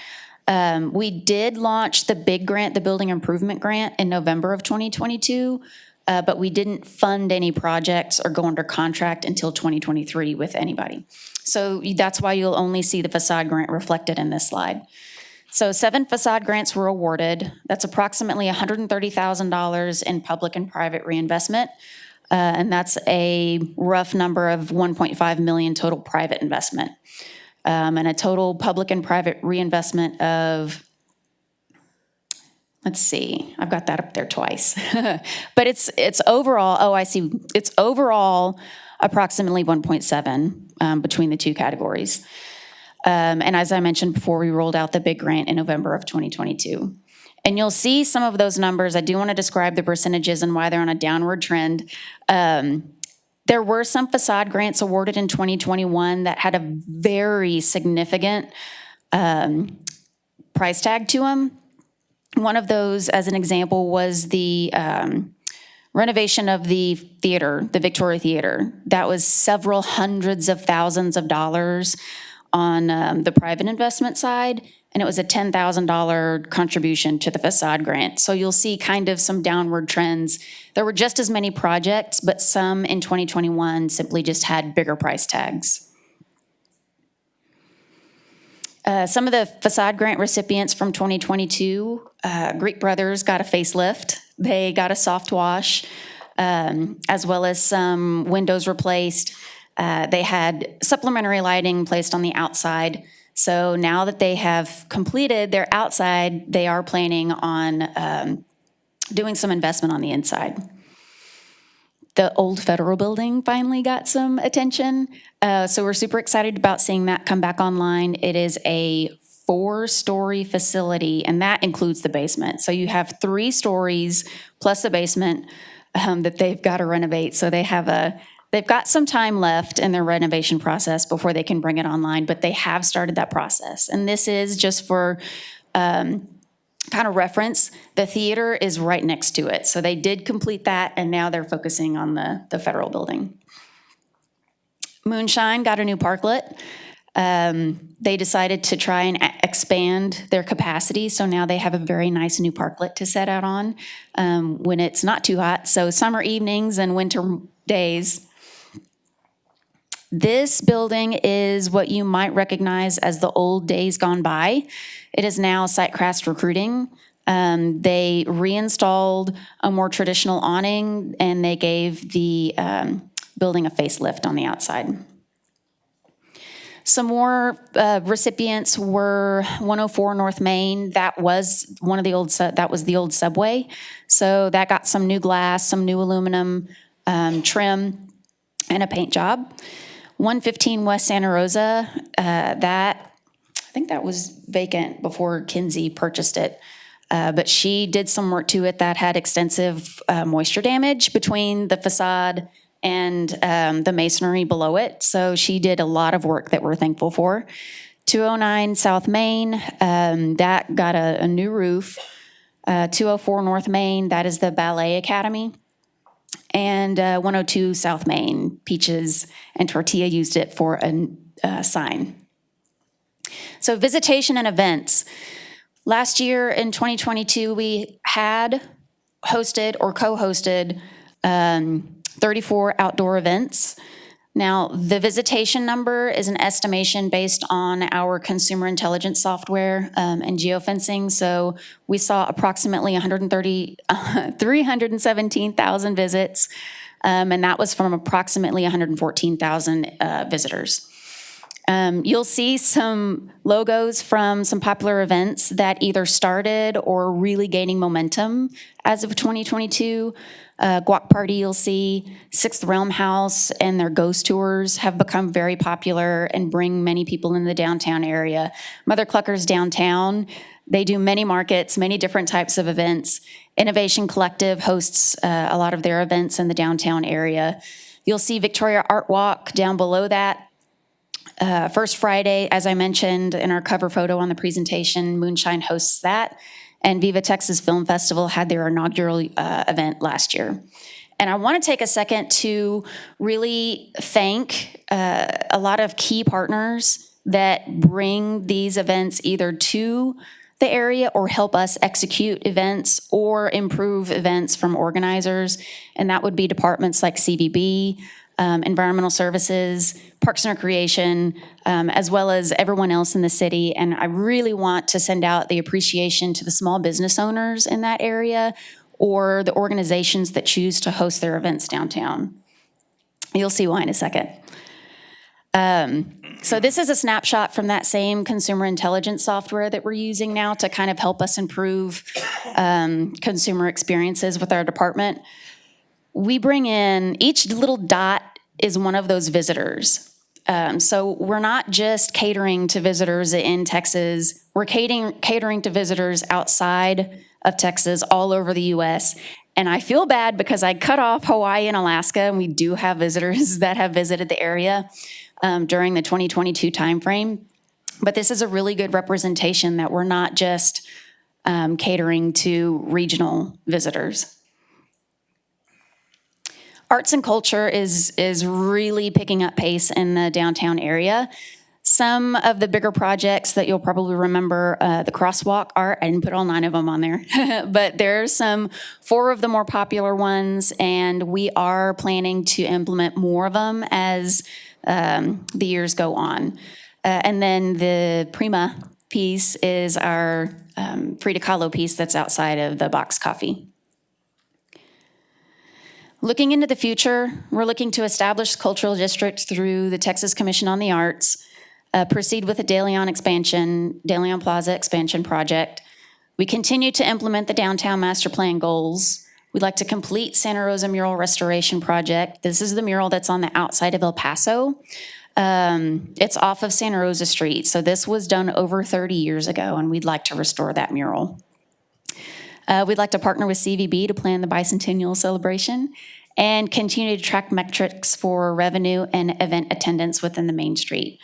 [SPEAKER 21] We did launch the big grant, the building improvement grant, in November of 2022, but we didn't fund any projects or go under contract until 2023 with anybody. So that's why you'll only see the facade grant reflected in this slide. So 7 facade grants were awarded. That's approximately $130,000 in public and private reinvestment. And that's a rough number of 1.5 million total private investment. And a total public and private reinvestment of, let's see, I've got that up there twice. But it's overall, I see, it's overall approximately 1.7 between the 2 categories. And as I mentioned before, we rolled out the big grant in November of 2022. And you'll see some of those numbers. I do want to describe the percentages and why they're on a downward trend. There were some facade grants awarded in 2021 that had a very significant price tag to them. One of those, as an example, was the renovation of the theater, the Victoria Theater. That was several hundreds of thousands of dollars on the private investment side, and it was a $10,000 contribution to the facade grant. So you'll see kind of some downward trends. There were just as many projects, but some in 2021 simply just had bigger price tags. Some of the facade grant recipients from 2022, Greek Brothers got a facelift. They got a soft wash, as well as some windows replaced. They had supplementary lighting placed on the outside. So now that they have completed their outside, they are planning on doing some investment on the inside. The old federal building finally got some attention. So we're super excited about seeing that come back online. It is a 4-story facility, and that includes the basement. So you have 3 stories plus the basement that they've got to renovate. So they've got some time left in their renovation process before they can bring it online, but they have started that process. And this is just for kind of reference, the theater is right next to it. So they did complete that, and now they're focusing on the federal building. Moonshine got a new parklet. They decided to try and expand their capacity, so now they have a very nice new parklet to set out on when it's not too hot. So summer evenings and winter days. This building is what you might recognize as the old days gone by. It is now Sitecraft Recruiting. They reinstalled a more traditional awning, and they gave the building a facelift on the outside. Some more recipients were 104 North Main. That was the old subway. So that got some new glass, some new aluminum trim, and a paint job. 115 West Santa Rosa, I think that was vacant before Kinsey purchased it. But she did some work to it that had extensive moisture damage between the facade and the masonry below it. So she did a lot of work that we're thankful for. 209 South Main, that got a new roof. 204 North Main, that is the Ballet Academy. And 102 South Main, Peaches and Tortilla used it for a sign. So visitation and events. Last year in 2022, we had hosted or co-hosted 34 outdoor events. Now, the visitation number is an estimation based on our consumer intelligence software and geofencing. So we saw approximately 317,000 visits, and that was from approximately 114,000 visitors. You'll see some logos from some popular events that either started or really gaining momentum as of 2022. Guac Party, you'll see. Sixth Realm House and their ghost tours have become very popular and bring many people in the downtown area. Mother Clucker's Downtown, they do many markets, many different types of events. Innovation Collective hosts a lot of their events in the downtown area. You'll see Victoria Art Walk down below that. First Friday, as I mentioned in our cover photo on the presentation, Moonshine hosts that. And Viva Texas Film Festival had their inaugural event last year. And I want to take a second to really thank a lot of key partners that bring these events either to the area or help us execute events or improve events from organizers. And that would be departments like CVB, Environmental Services, Parks and Recreation, as well as everyone else in the city. And I really want to send out the appreciation to the small business owners in that area or the organizations that choose to host their events downtown. You'll see why in a second. So this is a snapshot from that same consumer intelligence software that we're using now to kind of help us improve consumer experiences with our department. We bring in, each little dot is one of those visitors. So we're not just catering to visitors in Texas, we're catering to visitors outside of Texas, all over the US. And I feel bad because I cut off Hawaii and Alaska, and we do have visitors that have visited the area during the 2022 timeframe. But this is a really good representation that we're not just catering to regional visitors. Arts and culture is really picking up pace in the downtown area. Some of the bigger projects that you'll probably remember, the crosswalk art, I didn't put all 9 of them on there, but there's 4 of the more popular ones, and we are planning to implement more of them as the years go on. And then the Prima piece is our Frida Kahlo piece that's outside of the Box Coffee. Looking into the future, we're looking to establish cultural districts through the Texas Commission on the Arts, proceed with the De Leon Plaza expansion project. We continue to implement the downtown master plan goals. We'd like to complete Santa Rosa mural restoration project. This is the mural that's on the outside of El Paso. It's off of Santa Rosa Street. So this was done over 30 years ago, and we'd like to restore that mural. We'd like to partner with CVB to plan the bicentennial celebration and continue to track metrics for revenue and event attendance within the main street.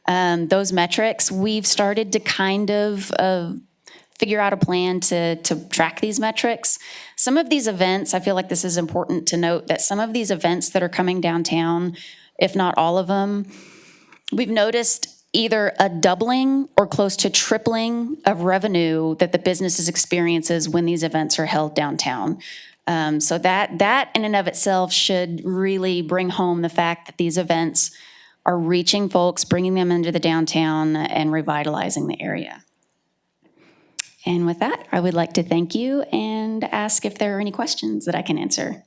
[SPEAKER 21] Those metrics, we've started to kind of figure out a plan to track these metrics. Some of these events, I feel like this is important to note that some of these events that are coming downtown, if not all of them, we've noticed either a doubling or close to tripling of revenue that the businesses experiences when these events are held downtown. So that in and of itself should really bring home the fact that these events are reaching folks, bringing them into the downtown and revitalizing the area. And with that, I would like to thank you and ask if there are any questions that I can answer.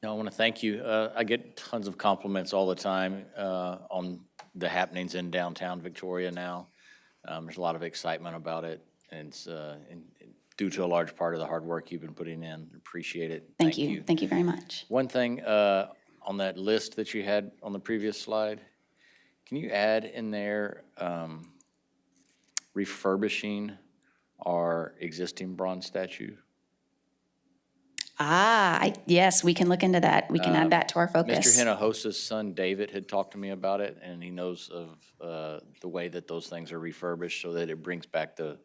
[SPEAKER 1] No, I want to thank you. I get tons of compliments all the time on the happenings in downtown Victoria now. There's a lot of excitement about it, and it's due to a large part of the hard work you've been putting in. Appreciate it.
[SPEAKER 21] Thank you. Thank you very much.
[SPEAKER 1] One thing on that list that you had on the previous slide, can you add in there refurbishing our existing bronze statue?
[SPEAKER 21] Yes, we can look into that. We can add that to our focus.
[SPEAKER 1] Mr. Hinojosa's son, David, had talked to me about it, and he knows of the way that those things are refurbished so that it brings back the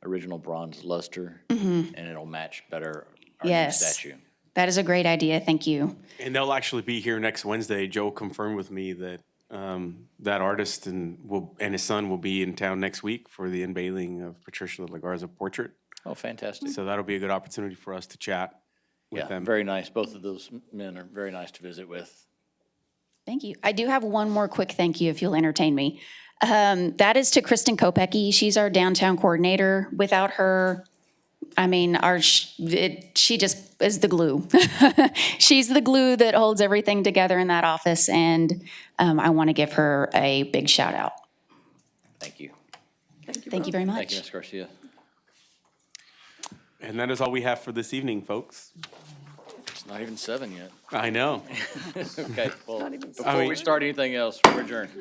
[SPEAKER 1] original bronze luster, and it'll match better our new statue.
[SPEAKER 21] That is a great idea. Thank you.
[SPEAKER 5] And they'll actually be here next Wednesday. Joe confirmed with me that that artist and his son will be in town next week for the unveiling of Patricia La Garza portrait.
[SPEAKER 1] Oh, fantastic.
[SPEAKER 5] So that'll be a good opportunity for us to chat with them.
[SPEAKER 1] Very nice. Both of those men are very nice to visit with.
[SPEAKER 21] Thank you. I do have one more quick thank you if you'll entertain me. That is to Kristen Kopecky. She's our downtown coordinator. Without her, I mean, she just is the glue. She's the glue that holds everything together in that office, and I want to give her a big shout out.
[SPEAKER 1] Thank you.
[SPEAKER 21] Thank you very much.
[SPEAKER 1] Thank you, Ms. Garcia.
[SPEAKER 5] And that is all we have for this evening, folks.
[SPEAKER 1] It's not even 7 yet.
[SPEAKER 5] I know.
[SPEAKER 1] Okay, well,
[SPEAKER 20] Not even
[SPEAKER 1] before we start anything else, we're adjourned.